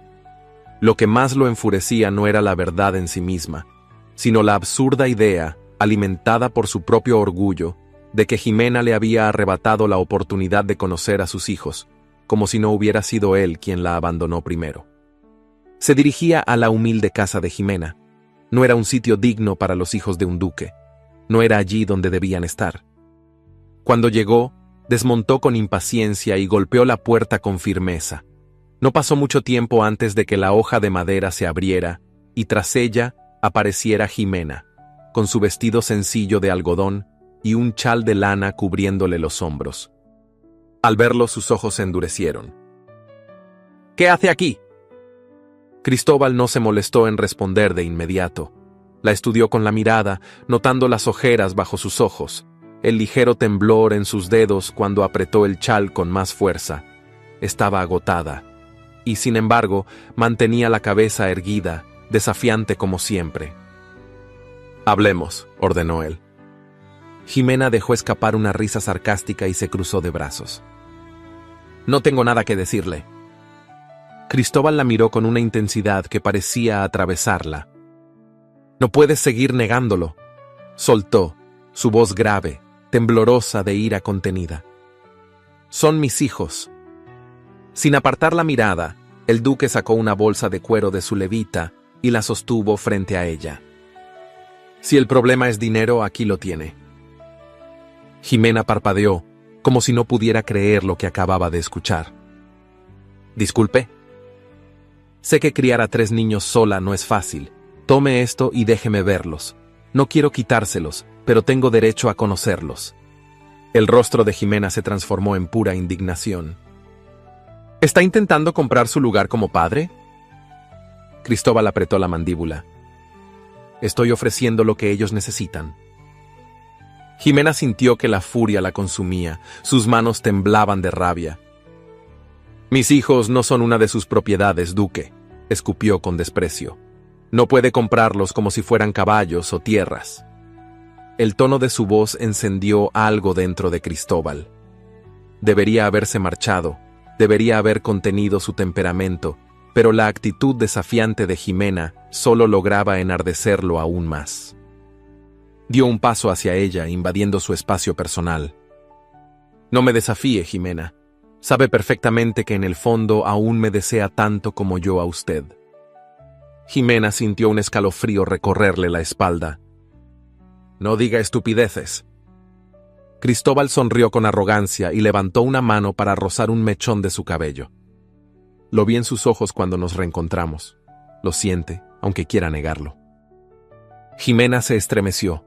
Lo que más lo enfurecía no era la verdad en sí misma, sino la absurda idea, alimentada por su propio orgullo, de que Jimena le había arrebatado la oportunidad de conocer a sus hijos, como si no hubiera sido él quien la abandonó primero. Se dirigía a la humilde casa de Jimena. No era un sitio digno para los hijos de un duque. No era allí donde debían estar. Cuando llegó, desmontó con impaciencia y golpeó la puerta con firmeza. No pasó mucho tiempo antes de que la hoja de madera se abriera y tras ella apareciera Jimena, con su vestido sencillo de algodón y un chal de lana cubriéndole los hombros. Al verlo, sus ojos se endurecieron. «¿Qué hace aquí?». Cristóbal no se molestó en responder de inmediato. La estudió con la mirada, notando las ojeras bajo sus ojos, el ligero temblor en sus dedos cuando apretó el chal con más fuerza. Estaba agotada, y sin embargo, mantenía la cabeza erguida, desafiante como siempre. «Hablemos», ordenó él. Jimena dejó escapar una risa sarcástica y se cruzó de brazos. «No tengo nada que decirle». Cristóbal la miró con una intensidad que parecía atravesarla. «No puedes seguir negándolo», soltó, su voz grave, temblorosa de ira contenida. «Son mis hijos». Sin apartar la mirada, el duque sacó una bolsa de cuero de su levita y la sostuvo frente a ella. «Si el problema es dinero, aquí lo tiene». Jimena parpadeó, como si no pudiera creer lo que acababa de escuchar. «Disculpe». «Sé que criar a 3 niños sola no es fácil. Tome esto y déjeme verlos. No quiero quitárselos, pero tengo derecho a conocerlos». El rostro de Jimena se transformó en pura indignación. «¿Está intentando comprar su lugar como padre?». Cristóbal apretó la mandíbula. «Estoy ofreciendo lo que ellos necesitan». Jimena sintió que la furia la consumía, sus manos temblaban de rabia. «Mis hijos no son una de sus propiedades, duque», escupió con desprecio. «No puede comprarlos como si fueran caballos o tierras». El tono de su voz encendió algo dentro de Cristóbal. Debería haberse marchado, debería haber contenido su temperamento, pero la actitud desafiante de Jimena solo lograba enardecerlo aún más. Dio un paso hacia ella, invadiendo su espacio personal. «No me desafíe, Jimena. Sabe perfectamente que en el fondo aún me desea tanto como yo a usted». Jimena sintió un escalofrío recorrerle la espalda. «No diga estupideces». Cristóbal sonrió con arrogancia y levantó una mano para rozar un mechón de su cabello. Lo vi en sus ojos cuando nos reencontramos. Lo siente, aunque quiera negarlo. Jimena se estremeció.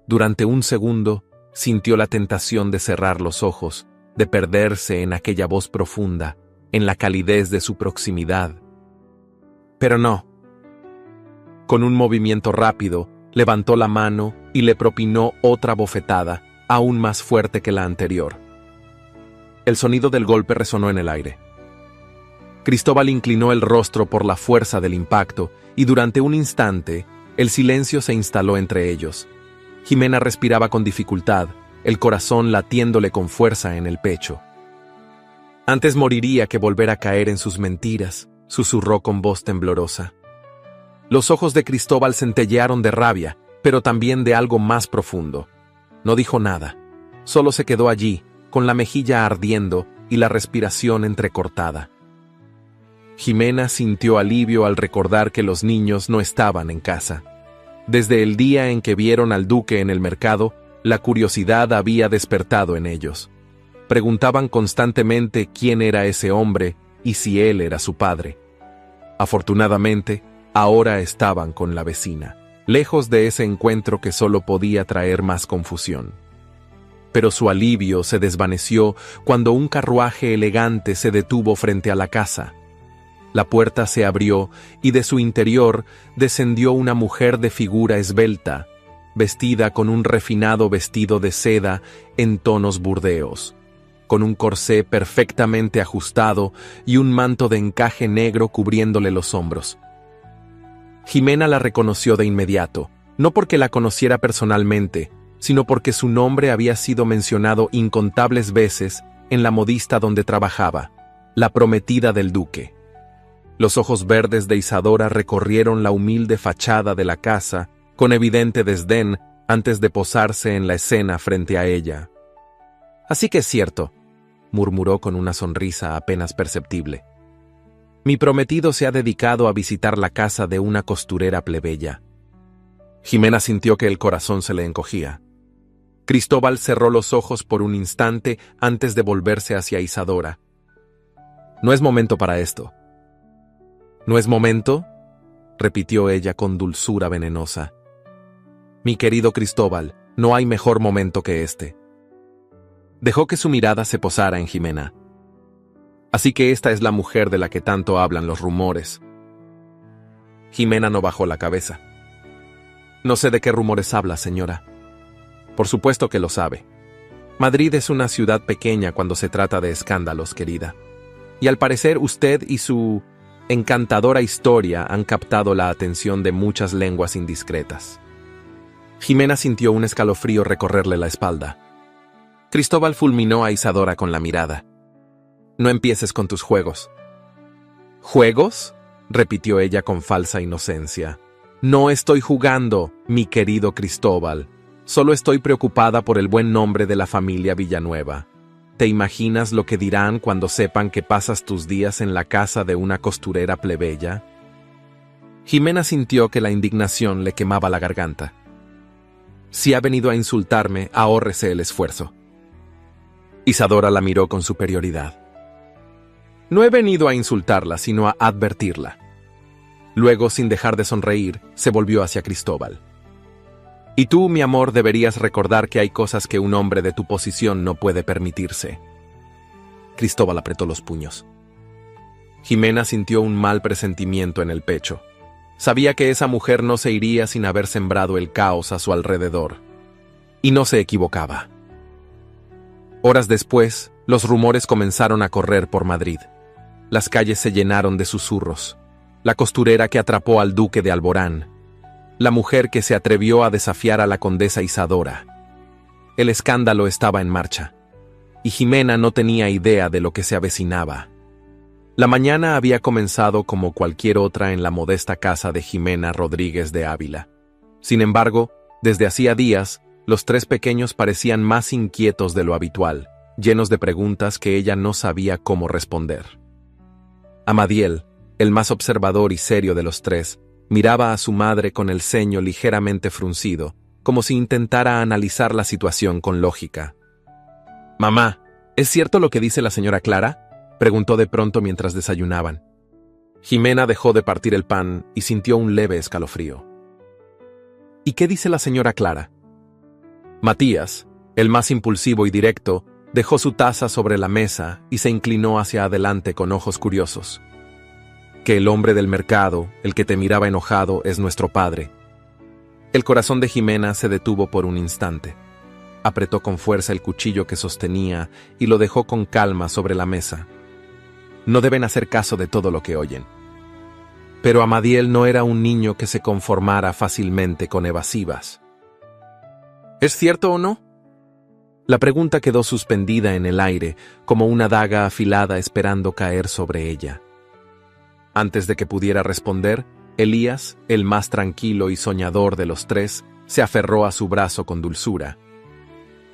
Durante un segundo, sintió la tentación de cerrar los ojos, de perderse en aquella voz profunda, en la calidez de su proximidad. Pero no. Con un movimiento rápido, levantó la mano y le propinó otra bofetada, aún más fuerte que la anterior. El sonido del golpe resonó en el aire. Cristóbal inclinó el rostro por la fuerza del impacto y durante un instante, el silencio se instaló entre ellos. Jimena respiraba con dificultad, el corazón latiéndole con fuerza en el pecho. «Antes moriría que volver a caer en sus mentiras», susurró con voz temblorosa. Los ojos de Cristóbal centellearon de rabia, pero también de algo más profundo. No dijo nada, solo se quedó allí, con la mejilla ardiendo y la respiración entrecortada. Jimena sintió alivio al recordar que los niños no estaban en casa. Desde el día en que vieron al duque en el mercado, la curiosidad había despertado en ellos. Preguntaban constantemente quién era ese hombre y si él era su padre. Afortunadamente, ahora estaban con la vecina, lejos de ese encuentro que solo podía traer más confusión. Pero su alivio se desvaneció cuando un carruaje elegante se detuvo frente a la casa. La puerta se abrió y de su interior descendió una mujer de figura esbelta, vestida con un refinado vestido de seda en tonos burdeos, con un corsé perfectamente ajustado y un manto de encaje negro cubriéndole los hombros. Jimena la reconoció de inmediato, no porque la conociera personalmente, sino porque su nombre había sido mencionado incontables veces en la modista donde trabajaba, la prometida del duque. Los ojos verdes de Isadora recorrieron la humilde fachada de la casa con evidente desdén antes de posarse en la escena frente a ella. «Así que es cierto», murmuró con una sonrisa apenas perceptible. «Mi prometido se ha dedicado a visitar la casa de una costurera plebeya». Jimena sintió que el corazón se le encogía. Cristóbal cerró los ojos por un instante antes de volverse hacia Isadora. «No es momento para esto». «¿No es momento?», repitió ella con dulzura venenosa. «Mi querido Cristóbal, no hay mejor momento que este». Dejó que su mirada se posara en Jimena. «Así que esta es la mujer de la que tanto hablan los rumores». Jimena no bajó la cabeza. «No sé de qué rumores habla, señora». «Por supuesto que lo sabe. Madrid es una ciudad pequeña cuando se trata de escándalos, querida. Y al parecer usted y su encantadora historia han captado la atención de muchas lenguas indiscretas». Jimena sintió un escalofrío recorrerle la espalda. Cristóbal fulminó a Isadora con la mirada. «No empieces con tus juegos». «¿Juegos?», repitió ella con falsa inocencia. «No estoy jugando, mi querido Cristóbal. Solo estoy preocupada por el buen nombre de la familia Villanueva. ¿Te imaginas lo que dirán cuando sepan que pasas tus días en la casa de una costurera plebeya? Jimena sintió que la indignación le quemaba la garganta. Si ha venido a insultarme, ahórrese el esfuerzo. Isadora la miró con superioridad. No he venido a insultarla, sino a advertirla. Luego, sin dejar de sonreír, se volvió hacia Cristóbal. Y tú, mi amor, deberías recordar que hay cosas que un hombre de tu posición no puede permitirse. Cristóbal apretó los puños. Jimena sintió un mal presentimiento en el pecho. Sabía que esa mujer no se iría sin haber sembrado el caos a su alrededor. Y no se equivocaba. Horas después, los rumores comenzaron a correr por Madrid. Las calles se llenaron de susurros. La costurera que atrapó al duque de Alborán. La mujer que se atrevió a desafiar a la condesa Isadora. El escándalo estaba en marcha. Y Jimena no tenía idea de lo que se avecinaba. La mañana había comenzado como cualquier otra en la modesta casa de Jimena Rodríguez de Ávila. Sin embargo, desde hacía días, los tres pequeños parecían más inquietos de lo habitual, llenos de preguntas que ella no sabía cómo responder. Amadiel, el más observador y serio de los tres, miraba a su madre con el ceño ligeramente fruncido, como si intentara analizar la situación con lógica. «Mamá, ¿es cierto lo que dice la señora Clara?», preguntó de pronto mientras desayunaban. Jimena dejó de partir el pan y sintió un leve escalofrío. «¿Y qué dice la señora Clara?». Matías, el más impulsivo y directo, dejó su taza sobre la mesa y se inclinó hacia adelante con ojos curiosos. «Que el hombre del mercado, el que te miraba enojado, es nuestro padre». El corazón de Jimena se detuvo por un instante. Apretó con fuerza el cuchillo que sostenía y lo dejó con calma sobre la mesa. No deben hacer caso de todo lo que oyen. Pero Amadiel no era un niño que se conformara fácilmente con evasivas. ¿Es cierto o no?». La pregunta quedó suspendida en el aire, como una daga afilada esperando caer sobre ella. Antes de que pudiera responder, Elías, el más tranquilo y soñador de los tres, se aferró a su brazo con dulzura.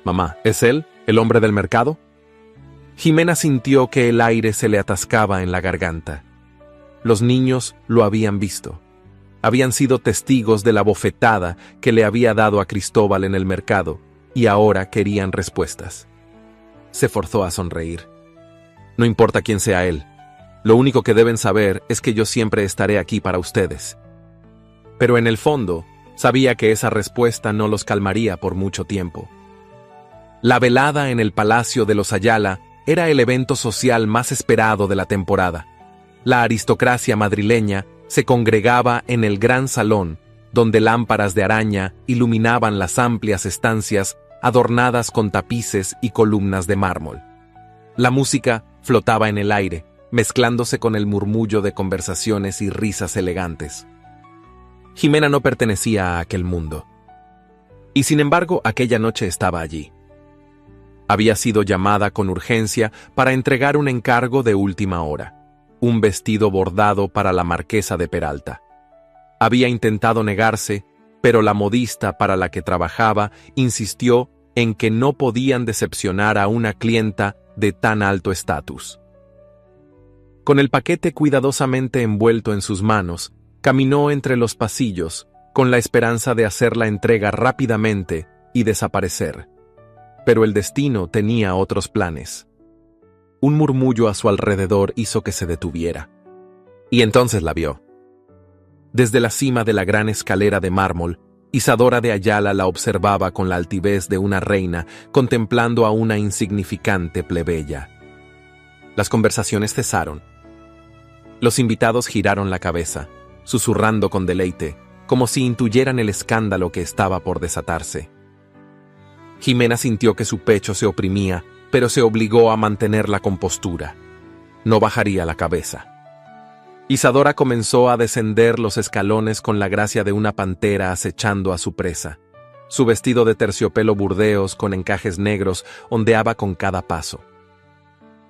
«Mamá, ¿es él, el hombre del mercado?». Jimena sintió que el aire se le atascaba en la garganta. Los niños lo habían visto. Habían sido testigos de la bofetada que le había dado a Cristóbal en el mercado, y ahora querían respuestas. Se forzó a sonreír. «No importa quién sea él. Lo único que deben saber es que yo siempre estaré aquí para ustedes». Pero en el fondo, sabía que esa respuesta no los calmaría por mucho tiempo. La velada en el Palacio de los Ayala era el evento social más esperado de la temporada. La aristocracia madrileña se congregaba en el gran salón, donde lámparas de araña iluminaban las amplias estancias adornadas con tapices y columnas de mármol. La música flotaba en el aire, mezclándose con el murmullo de conversaciones y risas elegantes. Jimena no pertenecía a aquel mundo. Y sin embargo, aquella noche estaba allí. Había sido llamada con urgencia para entregar un encargo de última hora, un vestido bordado para la marquesa de Peralta. Había intentado negarse, pero la modista para la que trabajaba insistió en que no podían decepcionar a una clienta de tan alto estatus. Con el paquete cuidadosamente envuelto en sus manos, caminó entre los pasillos, con la esperanza de hacer la entrega rápidamente y desaparecer. Pero el destino tenía otros planes. Un murmullo a su alrededor hizo que se detuviera. Y entonces la vio. Desde la cima de la gran escalera de mármol, Isadora de Ayala la observaba con la altivez de una reina contemplando a una insignificante plebeya. Las conversaciones cesaron. Los invitados giraron la cabeza, susurrando con deleite, como si intuyeran el escándalo que estaba por desatarse. Jimena sintió que su pecho se oprimía, pero se obligó a mantener la compostura. No bajaría la cabeza. Isadora comenzó a descender los escalones con la gracia de una pantera acechando a su presa. Su vestido de terciopelo burdeos con encajes negros ondeaba con cada paso.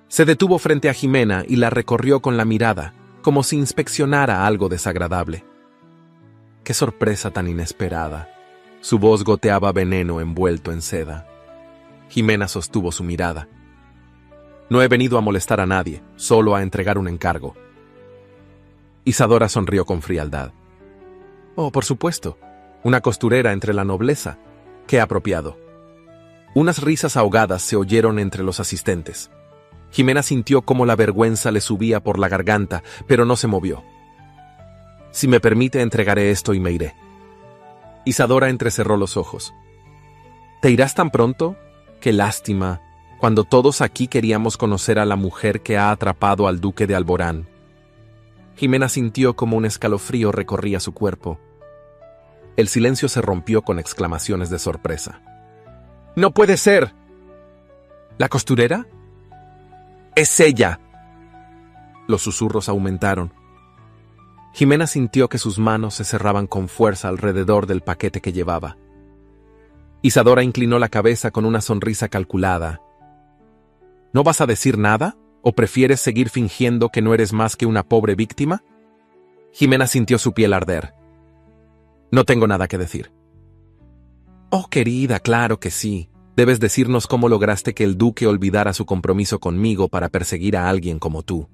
Se detuvo frente a Jimena y la recorrió con la mirada, como si inspeccionara algo desagradable. ¡Qué sorpresa tan inesperada!, Su voz goteaba veneno envuelto en seda. Jimena sostuvo su mirada. No he venido a molestar a nadie, solo a entregar un encargo. Isadora sonrió con frialdad. Oh, por supuesto, una costurera entre la nobleza. Qué apropiado. Unas risas ahogadas se oyeron entre los asistentes. Jimena sintió cómo la vergüenza le subía por la garganta, pero no se movió. Si me permite, entregaré esto y me iré. Isadora entrecerró los ojos. ¿Te irás tan pronto? Qué lástima, cuando todos aquí queríamos conocer a la mujer que ha atrapado al duque de Alborán. Jimena sintió como un escalofrío recorría su cuerpo. El silencio se rompió con exclamaciones de sorpresa. ¡No puede ser! ¿La costurera? ¡Es ella! Los susurros aumentaron. Jimena sintió que sus manos se cerraban con fuerza alrededor del paquete que llevaba. Isadora inclinó la cabeza con una sonrisa calculada. ¿No vas a decir nada? ¿O prefieres seguir fingiendo que no eres más que una pobre víctima? Jimena sintió su piel arder. No tengo nada que decir. Oh, querida, claro que sí. Debes decirnos cómo lograste que el duque olvidara su compromiso conmigo para perseguir a alguien como tú.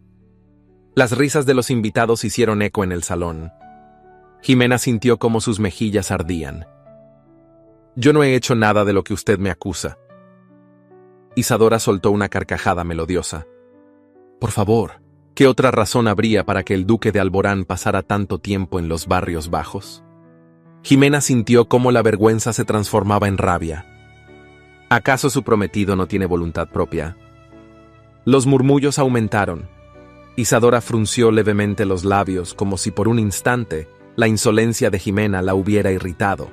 Las risas de los invitados hicieron eco en el salón. Jimena sintió cómo sus mejillas ardían. Yo no he hecho nada de lo que usted me acusa. Isadora soltó una carcajada melodiosa. Por favor, ¿qué otra razón habría para que el duque de Alborán pasara tanto tiempo en los barrios bajos? Jimena sintió cómo la vergüenza se transformaba en rabia. ¿Acaso su prometido no tiene voluntad propia? Los murmullos aumentaron. Isadora frunció levemente los labios como si por un instante la insolencia de Jimena la hubiera irritado.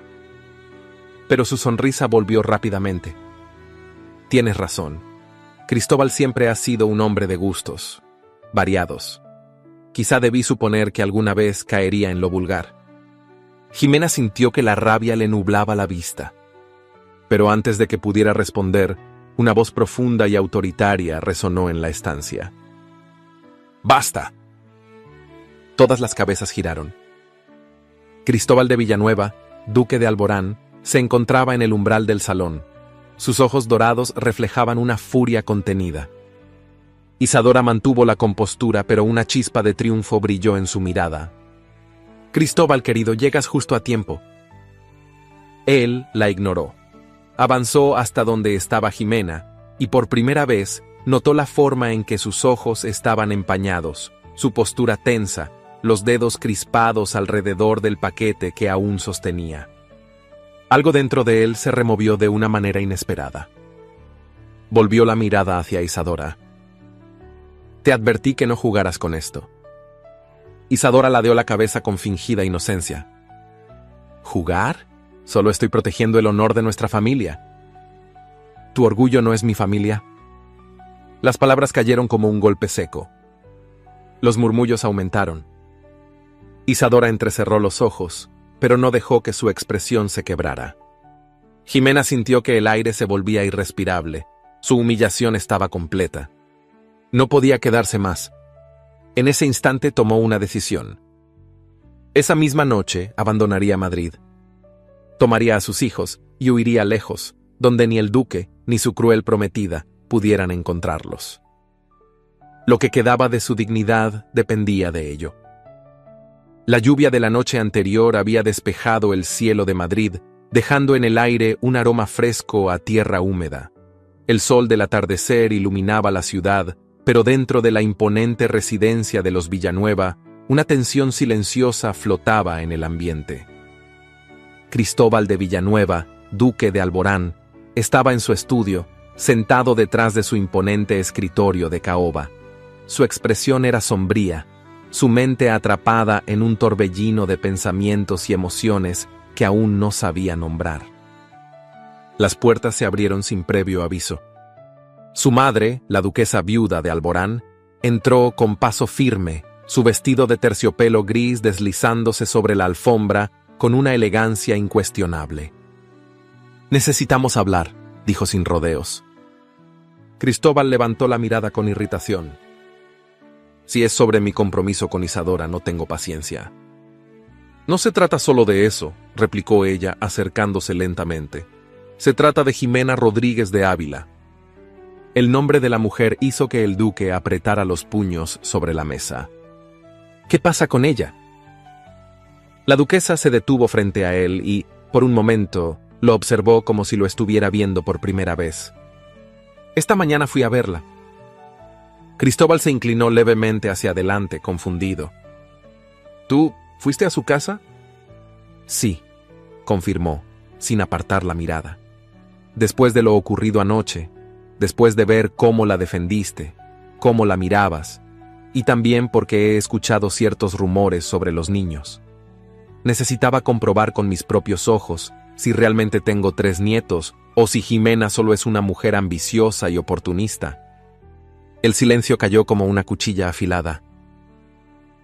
Pero su sonrisa volvió rápidamente. Tienes razón. Cristóbal siempre ha sido un hombre de gustos, variados. Quizá debí suponer que alguna vez caería en lo vulgar. Jimena sintió que la rabia le nublaba la vista. Pero antes de que pudiera responder, una voz profunda y autoritaria resonó en la estancia. ¡Basta! Todas las cabezas giraron. Cristóbal de Villanueva, duque de Alborán, se encontraba en el umbral del salón. Sus ojos dorados reflejaban una furia contenida. Isadora mantuvo la compostura, pero una chispa de triunfo brilló en su mirada. Cristóbal, querido, llegas justo a tiempo. Él la ignoró. Avanzó hasta donde estaba Jimena, y por primera vez notó la forma en que sus ojos estaban empañados, su postura tensa, los dedos crispados alrededor del paquete que aún sostenía. Algo dentro de él se removió de una manera inesperada. Volvió la mirada hacia Isadora. Te advertí que no jugaras con esto. Isadora ladeó la cabeza con fingida inocencia. ¿Jugar? Solo estoy protegiendo el honor de nuestra familia. ¿Tu orgullo no es mi familia? Las palabras cayeron como un golpe seco. Los murmullos aumentaron. Isadora entrecerró los ojos, pero no dejó que su expresión se quebrara. Jimena sintió que el aire se volvía irrespirable. Su humillación estaba completa. No podía quedarse más. En ese instante tomó una decisión. Esa misma noche abandonaría Madrid. Tomaría a sus hijos y huiría lejos, donde ni el duque ni su cruel prometida pudieran encontrarlos. Lo que quedaba de su dignidad dependía de ello. La lluvia de la noche anterior había despejado el cielo de Madrid, dejando en el aire un aroma fresco a tierra húmeda. El sol del atardecer iluminaba la ciudad, pero dentro de la imponente residencia de los Villanueva, una tensión silenciosa flotaba en el ambiente. Cristóbal de Villanueva, duque de Alborán, estaba en su estudio, sentado detrás de su imponente escritorio de caoba. Su expresión era sombría, su mente atrapada en un torbellino de pensamientos y emociones que aún no sabía nombrar. Las puertas se abrieron sin previo aviso. Su madre, la duquesa viuda de Alborán, entró con paso firme, su vestido de terciopelo gris deslizándose sobre la alfombra con una elegancia incuestionable. «Necesitamos hablar», dijo sin rodeos. Cristóbal levantó la mirada con irritación. «Si es sobre mi compromiso con Isadora, no tengo paciencia». No se trata solo de eso, replicó ella, acercándose lentamente. Se trata de Jimena Rodríguez de Ávila. El nombre de la mujer hizo que el duque apretara los puños sobre la mesa. ¿Qué pasa con ella? La duquesa se detuvo frente a él y, por un momento, lo observó como si lo estuviera viendo por primera vez. Esta mañana fui a verla. Cristóbal se inclinó levemente hacia adelante, confundido. ¿Tú fuiste a su casa? Sí, confirmó, sin apartar la mirada. Después de lo ocurrido anoche, después de ver cómo la defendiste, cómo la mirabas, y también porque he escuchado ciertos rumores sobre los niños. Necesitaba comprobar con mis propios ojos si realmente tengo 3 nietos o si Jimena solo es una mujer ambiciosa y oportunista. El silencio cayó como una cuchilla afilada.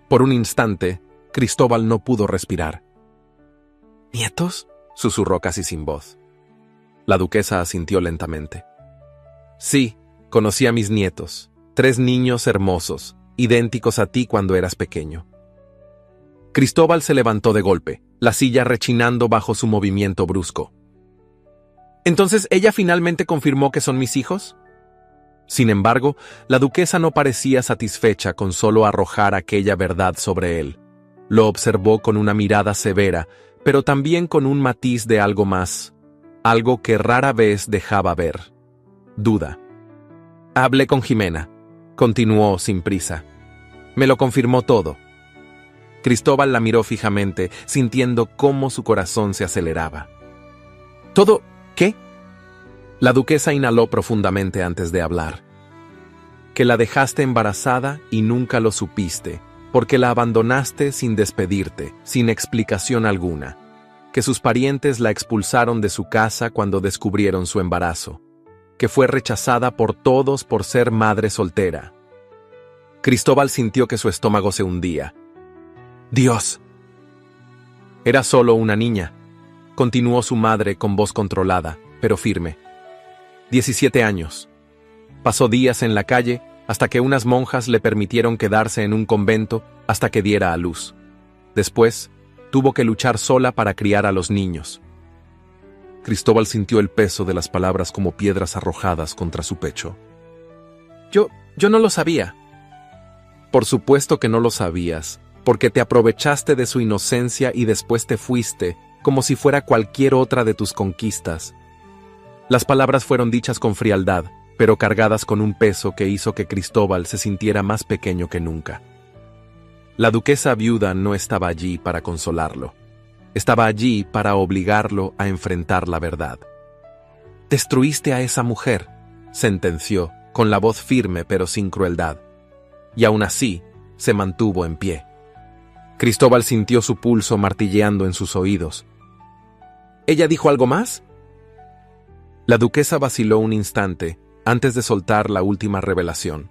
Por un instante, Cristóbal no pudo respirar. ¿Nietos?, susurró casi sin voz. La duquesa asintió lentamente. Sí, conocí a mis nietos, 3 niños hermosos, idénticos a ti cuando eras pequeño. Cristóbal se levantó de golpe, la silla rechinando bajo su movimiento brusco. ¿Entonces ella finalmente confirmó que son mis hijos? Sin embargo, la duquesa no parecía satisfecha con solo arrojar aquella verdad sobre él. Lo observó con una mirada severa, pero también con un matiz de algo más, algo que rara vez dejaba ver. Duda. Hablé con Jimena, continuó sin prisa. Me lo confirmó todo. Cristóbal la miró fijamente, sintiendo cómo su corazón se aceleraba. ¿Todo qué? La duquesa inhaló profundamente antes de hablar. Que la dejaste embarazada y nunca lo supiste, porque la abandonaste sin despedirte, sin explicación alguna. Que sus parientes la expulsaron de su casa cuando descubrieron su embarazo. Que fue rechazada por todos por ser madre soltera. Cristóbal sintió que su estómago se hundía. ¡Dios! Era solo una niña, continuó su madre con voz controlada, pero firme. 17 años. Pasó días en la calle hasta que unas monjas le permitieron quedarse en un convento hasta que diera a luz. Después, tuvo que luchar sola para criar a los niños. Cristóbal sintió el peso de las palabras como piedras arrojadas contra su pecho. Yo no lo sabía. Por supuesto que no lo sabías, porque te aprovechaste de su inocencia y después te fuiste, como si fuera cualquier otra de tus conquistas. Las palabras fueron dichas con frialdad, pero cargadas con un peso que hizo que Cristóbal se sintiera más pequeño que nunca. La duquesa viuda no estaba allí para consolarlo. Estaba allí para obligarlo a enfrentar la verdad. «Destruiste a esa mujer», sentenció, con la voz firme pero sin crueldad. Y aún así, se mantuvo en pie. Cristóbal sintió su pulso martilleando en sus oídos. ¿Ella dijo algo más? La duquesa vaciló un instante antes de soltar la última revelación.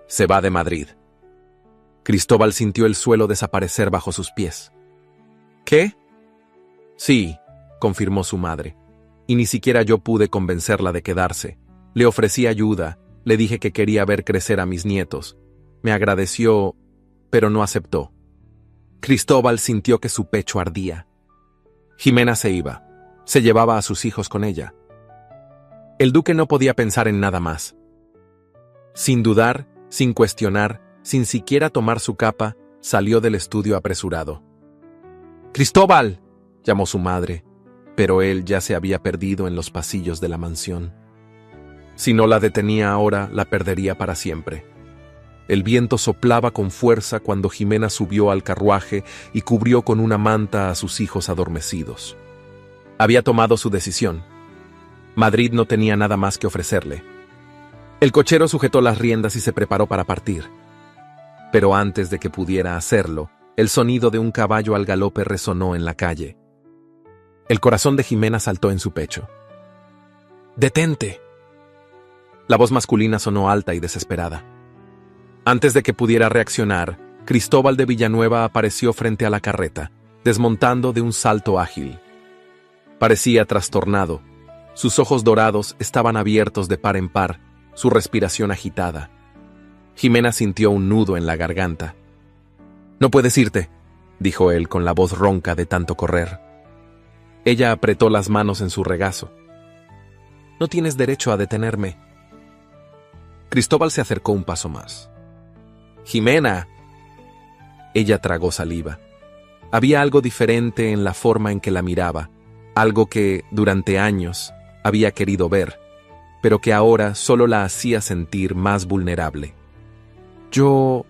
Se va de Madrid. Cristóbal sintió el suelo desaparecer bajo sus pies. ¿Qué? Sí, confirmó su madre. Y ni siquiera yo pude convencerla de quedarse. Le ofrecí ayuda, le dije que quería ver crecer a mis nietos. Me agradeció, pero no aceptó. Cristóbal sintió que su pecho ardía. Jimena se iba. Se llevaba a sus hijos con ella. El duque no podía pensar en nada más. Sin dudar, sin cuestionar, sin siquiera tomar su capa, salió del estudio apresurado. ¡Cristóbal!, llamó su madre, pero él ya se había perdido en los pasillos de la mansión. Si no la detenía ahora, la perdería para siempre. El viento soplaba con fuerza cuando Jimena subió al carruaje y cubrió con una manta a sus hijos adormecidos. Había tomado su decisión. Madrid no tenía nada más que ofrecerle. El cochero sujetó las riendas y se preparó para partir. Pero antes de que pudiera hacerlo, el sonido de un caballo al galope resonó en la calle. El corazón de Jimena saltó en su pecho. ¡Detente! La voz masculina sonó alta y desesperada. Antes de que pudiera reaccionar, Cristóbal de Villanueva apareció frente a la carreta, desmontando de un salto ágil. Parecía trastornado. Sus ojos dorados estaban abiertos de par en par, su respiración agitada. Jimena sintió un nudo en la garganta. «No puedes irte», dijo él con la voz ronca de tanto correr. Ella apretó las manos en su regazo. No tienes derecho a detenerme. Cristóbal se acercó un paso más. ¡Jimena! Ella tragó saliva. Había algo diferente en la forma en que la miraba, algo que, durante años, había querido ver, pero que ahora solo la hacía sentir más vulnerable. Yo...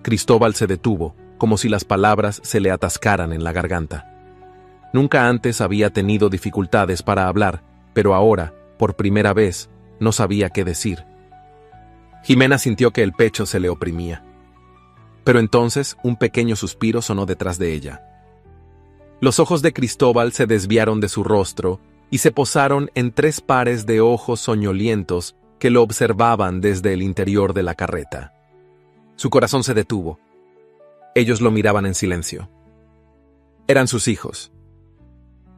Cristóbal se detuvo, como si las palabras se le atascaran en la garganta. Nunca antes había tenido dificultades para hablar, pero ahora, por primera vez, no sabía qué decir. Jimena sintió que el pecho se le oprimía. Pero entonces un pequeño suspiro sonó detrás de ella. Los ojos de Cristóbal se desviaron de su rostro y se posaron en 3 pares de ojos soñolientos que lo observaban desde el interior de la carreta. Su corazón se detuvo. Ellos lo miraban en silencio. Eran sus hijos.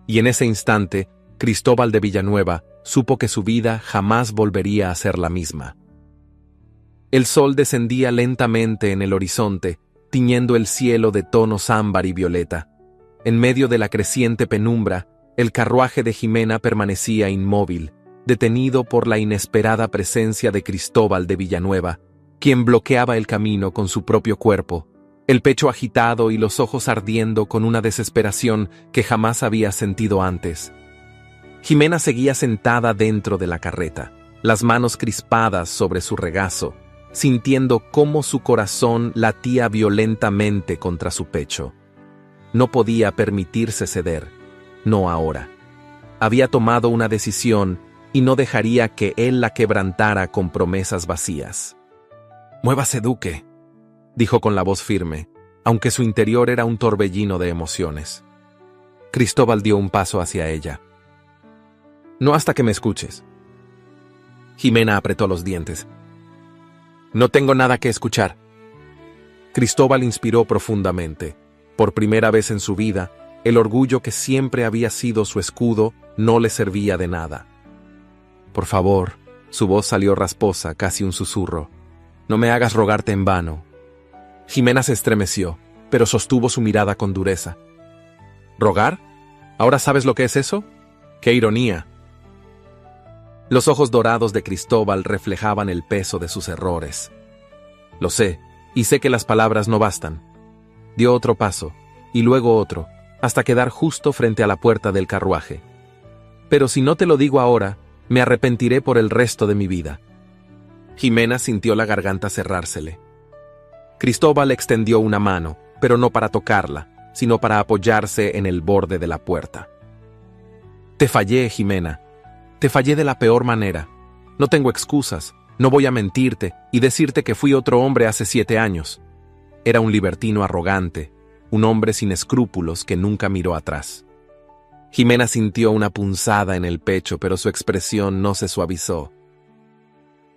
Y en ese instante, Cristóbal de Villanueva supo que su vida jamás volvería a ser la misma. El sol descendía lentamente en el horizonte, tiñendo el cielo de tonos ámbar y violeta. En medio de la creciente penumbra, el carruaje de Jimena permanecía inmóvil, detenido por la inesperada presencia de Cristóbal de Villanueva, quien bloqueaba el camino con su propio cuerpo, el pecho agitado y los ojos ardiendo con una desesperación que jamás había sentido antes. Jimena seguía sentada dentro de la carreta, las manos crispadas sobre su regazo, sintiendo cómo su corazón latía violentamente contra su pecho. No podía permitirse ceder, no ahora. Había tomado una decisión y no dejaría que él la quebrantara con promesas vacías. «Muévase, duque», dijo con la voz firme, aunque su interior era un torbellino de emociones. Cristóbal dio un paso hacia ella. «No hasta que me escuches». Jimena apretó los dientes. «No tengo nada que escuchar». Cristóbal inspiró profundamente. Por primera vez en su vida, el orgullo que siempre había sido su escudo no le servía de nada. «Por favor», su voz salió rasposa, casi un susurro. «No me hagas rogarte en vano». Jimena se estremeció, pero sostuvo su mirada con dureza. «¿Rogar? ¿Ahora sabes lo que es eso? ¡Qué ironía!». Los ojos dorados de Cristóbal reflejaban el peso de sus errores. «Lo sé, y sé que las palabras no bastan». Dio otro paso, y luego otro, hasta quedar justo frente a la puerta del carruaje. «Pero si no te lo digo ahora, me arrepentiré por el resto de mi vida». Jimena sintió la garganta cerrársele. Cristóbal extendió una mano, pero no para tocarla, sino para apoyarse en el borde de la puerta. «Te fallé, Jimena. Te fallé de la peor manera. No tengo excusas, no voy a mentirte y decirte que fui otro hombre hace 7 años. Era un libertino arrogante, un hombre sin escrúpulos que nunca miró atrás». Jimena sintió una punzada en el pecho, pero su expresión no se suavizó.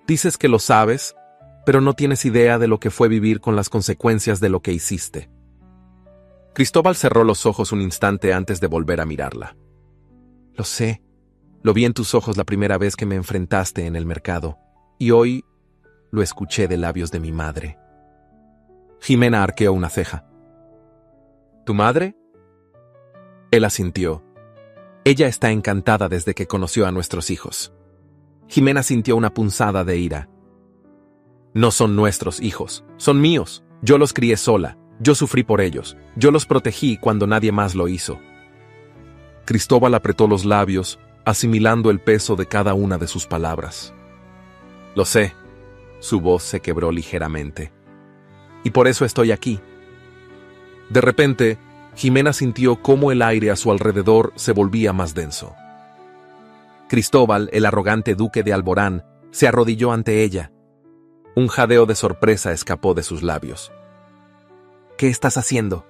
«Dices que lo sabes, pero no tienes idea de lo que fue vivir con las consecuencias de lo que hiciste». Cristóbal cerró los ojos un instante antes de volver a mirarla. «Lo sé. Lo vi en tus ojos la primera vez que me enfrentaste en el mercado, y hoy lo escuché de labios de mi madre». Jimena arqueó una ceja. «¿Tu madre?». Él asintió. «Ella está encantada desde que conoció a nuestros hijos». Jimena sintió una punzada de ira. «No son nuestros hijos, son míos. Yo los crié sola, yo sufrí por ellos, yo los protegí cuando nadie más lo hizo». Cristóbal apretó los labios, asimilando el peso de cada una de sus palabras. «Lo sé». Su voz se quebró ligeramente. «Y por eso estoy aquí». De repente, Jimena sintió cómo el aire a su alrededor se volvía más denso. Cristóbal, el arrogante duque de Alborán, se arrodilló ante ella. Un jadeo de sorpresa escapó de sus labios. «¿Qué estás haciendo?».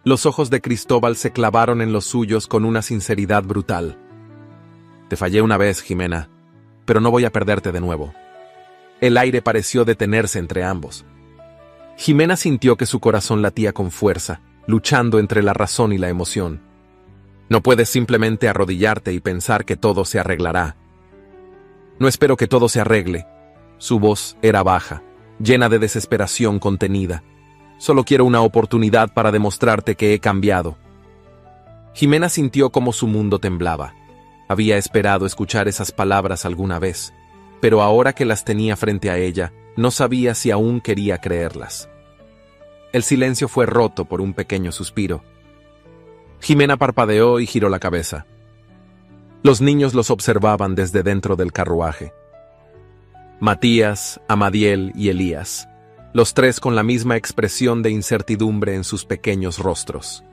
Los ojos de Cristóbal se clavaron en los suyos con una sinceridad brutal. «Te fallé una vez, Jimena, pero no voy a perderte de nuevo». El aire pareció detenerse entre ambos. Jimena sintió que su corazón latía con fuerza, luchando entre la razón y la emoción. «No puedes simplemente arrodillarte y pensar que todo se arreglará». «No espero que todo se arregle». Su voz era baja, llena de desesperación contenida. Solo quiero una oportunidad para demostrarte que he cambiado. Jimena sintió cómo su mundo temblaba. Había esperado escuchar esas palabras alguna vez, pero ahora que las tenía frente a ella, no sabía si aún quería creerlas. El silencio fue roto por un pequeño suspiro. Jimena parpadeó y giró la cabeza. Los niños los observaban desde dentro del carruaje. Matías, Amadiel y Elías, los tres con la misma expresión de incertidumbre en sus pequeños rostros.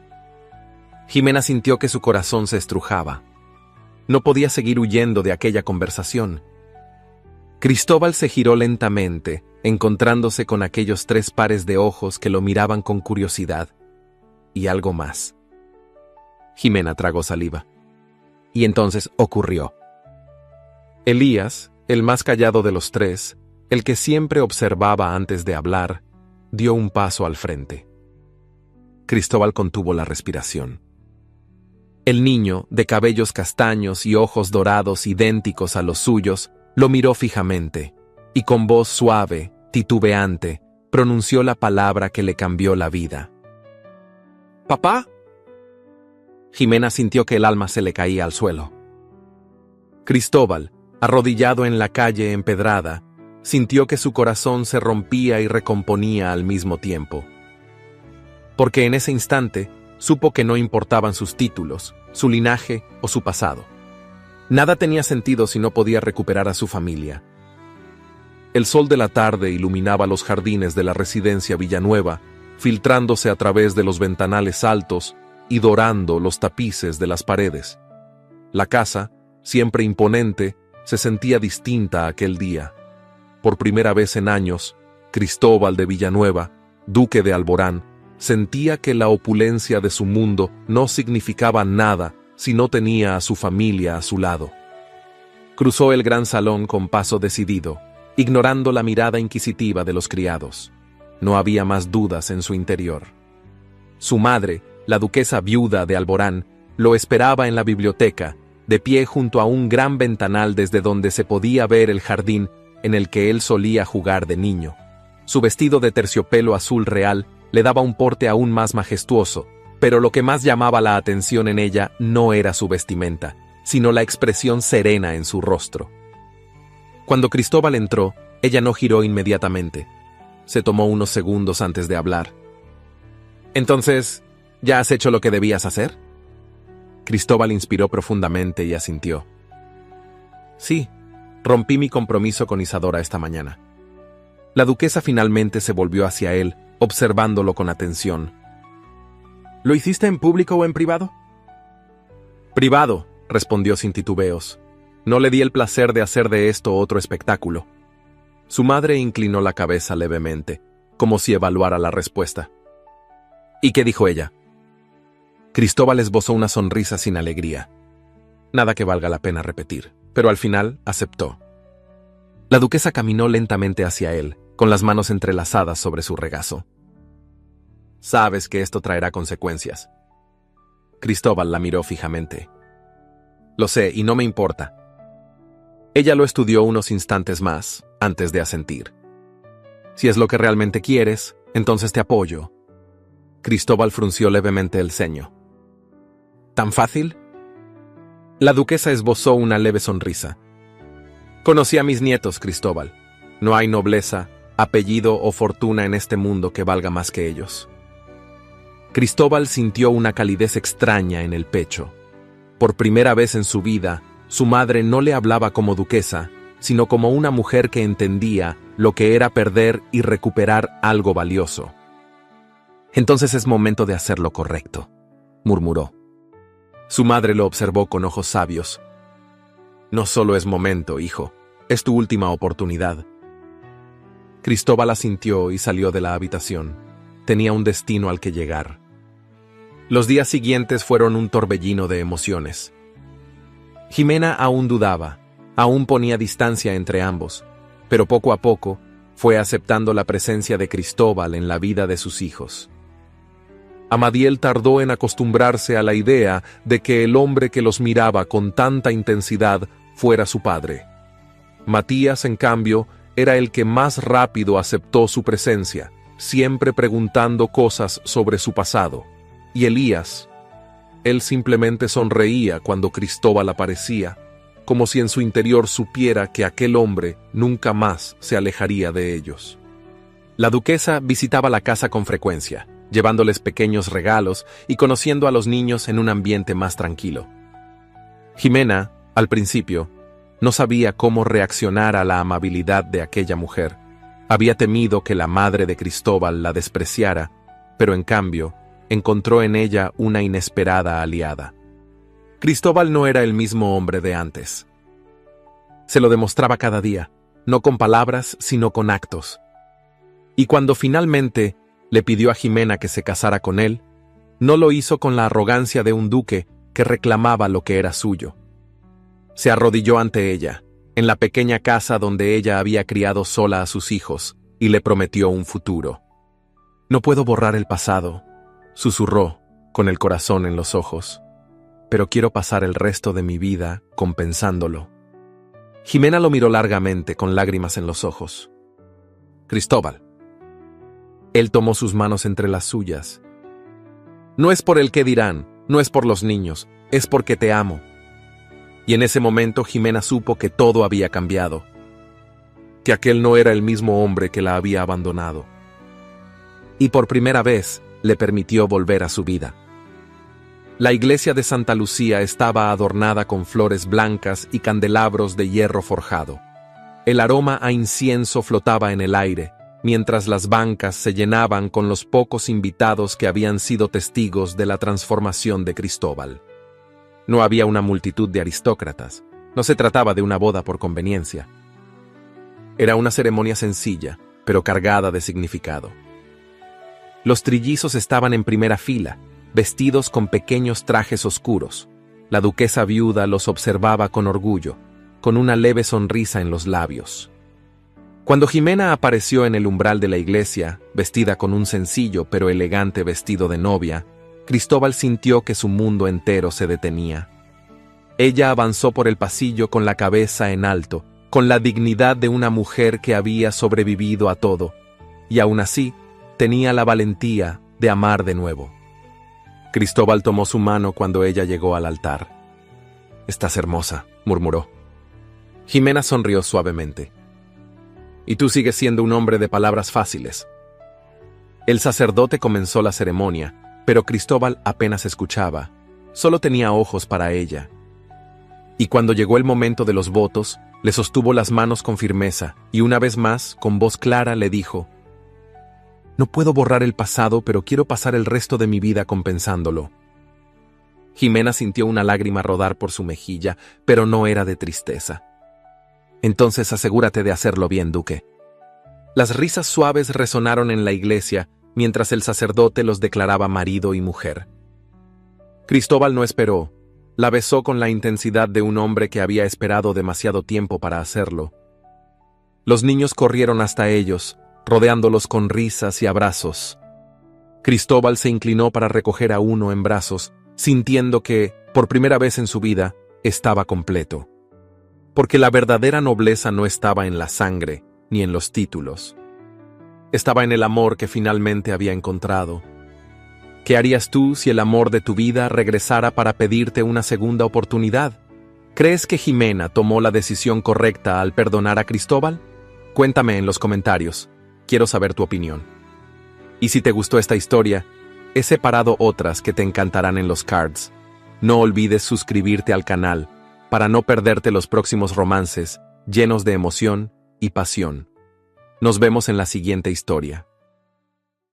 Jimena sintió que su corazón se estrujaba. No podía seguir huyendo de aquella conversación. Cristóbal se giró lentamente, encontrándose con aquellos tres pares de ojos que lo miraban con curiosidad. Y algo más. Jimena tragó saliva. Y entonces ocurrió. Elías, el más callado de los tres, el que siempre observaba antes de hablar, dio un paso al frente. Cristóbal contuvo la respiración. El niño, de cabellos castaños y ojos dorados idénticos a los suyos, lo miró fijamente, y con voz suave, titubeante, pronunció la palabra que le cambió la vida. ¿Papá? Jimena sintió que el alma se le caía al suelo. Cristóbal, arrodillado en la calle empedrada, sintió que su corazón se rompía y recomponía al mismo tiempo. Porque en ese instante supo que no importaban sus títulos, su linaje o su pasado. Nada tenía sentido si no podía recuperar a su familia. El sol de la tarde iluminaba los jardines de la residencia Villanueva, filtrándose a través de los ventanales altos y dorando los tapices de las paredes. La casa, siempre imponente, se sentía distinta aquel día. Por primera vez en años, Cristóbal de Villanueva, duque de Alborán, sentía que la opulencia de su mundo no significaba nada si no tenía a su familia a su lado. Cruzó el gran salón con paso decidido, ignorando la mirada inquisitiva de los criados. No había más dudas en su interior. Su madre, la duquesa viuda de Alborán, lo esperaba en la biblioteca, de pie junto a un gran ventanal desde donde se podía ver el jardín en el que él solía jugar de niño. Su vestido de terciopelo azul real le daba un porte aún más majestuoso, pero lo que más llamaba la atención en ella no era su vestimenta, sino la expresión serena en su rostro. Cuando Cristóbal entró, ella no giró inmediatamente. Se tomó unos segundos antes de hablar. «Entonces, ¿ya has hecho lo que debías hacer?» Cristóbal inspiró profundamente y asintió. «Sí, rompí mi compromiso con Isadora esta mañana». La duquesa finalmente se volvió hacia él, observándolo con atención. «¿Lo hiciste en público o en privado?» «Privado», respondió sin titubeos. «No le di el placer de hacer de esto otro espectáculo». Su madre inclinó la cabeza levemente, como si evaluara la respuesta. «¿Y qué dijo ella?» Cristóbal esbozó una sonrisa sin alegría. Nada que valga la pena repetir, pero al final aceptó. La duquesa caminó lentamente hacia él, con las manos entrelazadas sobre su regazo. «Sabes que esto traerá consecuencias». Cristóbal la miró fijamente. «Lo sé, y no me importa». Ella lo estudió unos instantes más, antes de asentir. «Si es lo que realmente quieres, entonces te apoyo». Cristóbal frunció levemente el ceño. «¿Tan fácil?» La duquesa esbozó una leve sonrisa. «Conocí a mis nietos, Cristóbal. No hay nobleza, apellido o fortuna en este mundo que valga más que ellos». Cristóbal sintió una calidez extraña en el pecho. Por primera vez en su vida, su madre no le hablaba como duquesa, sino como una mujer que entendía lo que era perder y recuperar algo valioso. «Entonces es momento de hacer lo correcto», murmuró. Su madre lo observó con ojos sabios. «No solo es momento, hijo, es tu última oportunidad». Cristóbal asintió y salió de la habitación. Tenía un destino al que llegar. Los días siguientes fueron un torbellino de emociones. Jimena aún dudaba, aún ponía distancia entre ambos, pero poco a poco fue aceptando la presencia de Cristóbal en la vida de sus hijos. Amadiel tardó en acostumbrarse a la idea de que el hombre que los miraba con tanta intensidad fuera su padre. Matías, en cambio, era el que más rápido aceptó su presencia, siempre preguntando cosas sobre su pasado. Y Elías, él simplemente sonreía cuando Cristóbal aparecía, como si en su interior supiera que aquel hombre nunca más se alejaría de ellos. La duquesa visitaba la casa con frecuencia, llevándoles pequeños regalos y conociendo a los niños en un ambiente más tranquilo. Jimena, al principio, no sabía cómo reaccionar a la amabilidad de aquella mujer. Había temido que la madre de Cristóbal la despreciara, pero en cambio, encontró en ella una inesperada aliada. Cristóbal no era el mismo hombre de antes. Se lo demostraba cada día, no con palabras, sino con actos. Y cuando finalmente le pidió a Jimena que se casara con él, no lo hizo con la arrogancia de un duque que reclamaba lo que era suyo. Se arrodilló ante ella, en la pequeña casa donde ella había criado sola a sus hijos, y le prometió un futuro. «No puedo borrar el pasado», susurró, con el corazón en los ojos, «pero quiero pasar el resto de mi vida compensándolo». Jimena lo miró largamente, con lágrimas en los ojos. «Cristóbal». Él tomó sus manos entre las suyas. «No es por el qué dirán, no es por los niños, es porque te amo». Y en ese momento Jimena supo que todo había cambiado, que aquel no era el mismo hombre que la había abandonado. Y por primera vez le permitió volver a su vida. La iglesia de Santa Lucía estaba adornada con flores blancas y candelabros de hierro forjado. El aroma a incienso flotaba en el aire, mientras las bancas se llenaban con los pocos invitados que habían sido testigos de la transformación de Cristóbal. No había una multitud de aristócratas. No se trataba de una boda por conveniencia. Era una ceremonia sencilla, pero cargada de significado. Los trillizos estaban en primera fila, vestidos con pequeños trajes oscuros. La duquesa viuda los observaba con orgullo, con una leve sonrisa en los labios. Cuando Jimena apareció en el umbral de la iglesia, vestida con un sencillo pero elegante vestido de novia, Cristóbal sintió que su mundo entero se detenía. Ella avanzó por el pasillo con la cabeza en alto, con la dignidad de una mujer que había sobrevivido a todo, y aún así tenía la valentía de amar de nuevo. Cristóbal tomó su mano cuando ella llegó al altar. «Estás hermosa», murmuró. Jimena sonrió suavemente. «Y tú sigues siendo un hombre de palabras fáciles». El sacerdote comenzó la ceremonia, pero Cristóbal apenas escuchaba, solo tenía ojos para ella. Y cuando llegó el momento de los votos, le sostuvo las manos con firmeza y una vez más, con voz clara, le dijo: «No puedo borrar el pasado, pero quiero pasar el resto de mi vida compensándolo». Jimena sintió una lágrima rodar por su mejilla, pero no era de tristeza. «Entonces asegúrate de hacerlo bien, duque». Las risas suaves resonaron en la iglesia, mientras el sacerdote los declaraba marido y mujer. Cristóbal no esperó, la besó con la intensidad de un hombre que había esperado demasiado tiempo para hacerlo. Los niños corrieron hasta ellos, rodeándolos con risas y abrazos. Cristóbal se inclinó para recoger a uno en brazos, sintiendo que, por primera vez en su vida, estaba completo. Porque la verdadera nobleza no estaba en la sangre, ni en los títulos. Estaba en el amor que finalmente había encontrado. ¿Qué harías tú si el amor de tu vida regresara para pedirte una segunda oportunidad? ¿Crees que Jimena tomó la decisión correcta al perdonar a Cristóbal? Cuéntame en los comentarios. Quiero saber tu opinión. Y si te gustó esta historia, he separado otras que te encantarán en los cards. No olvides suscribirte al canal para no perderte los próximos romances llenos de emoción y pasión. Nos vemos en la siguiente historia.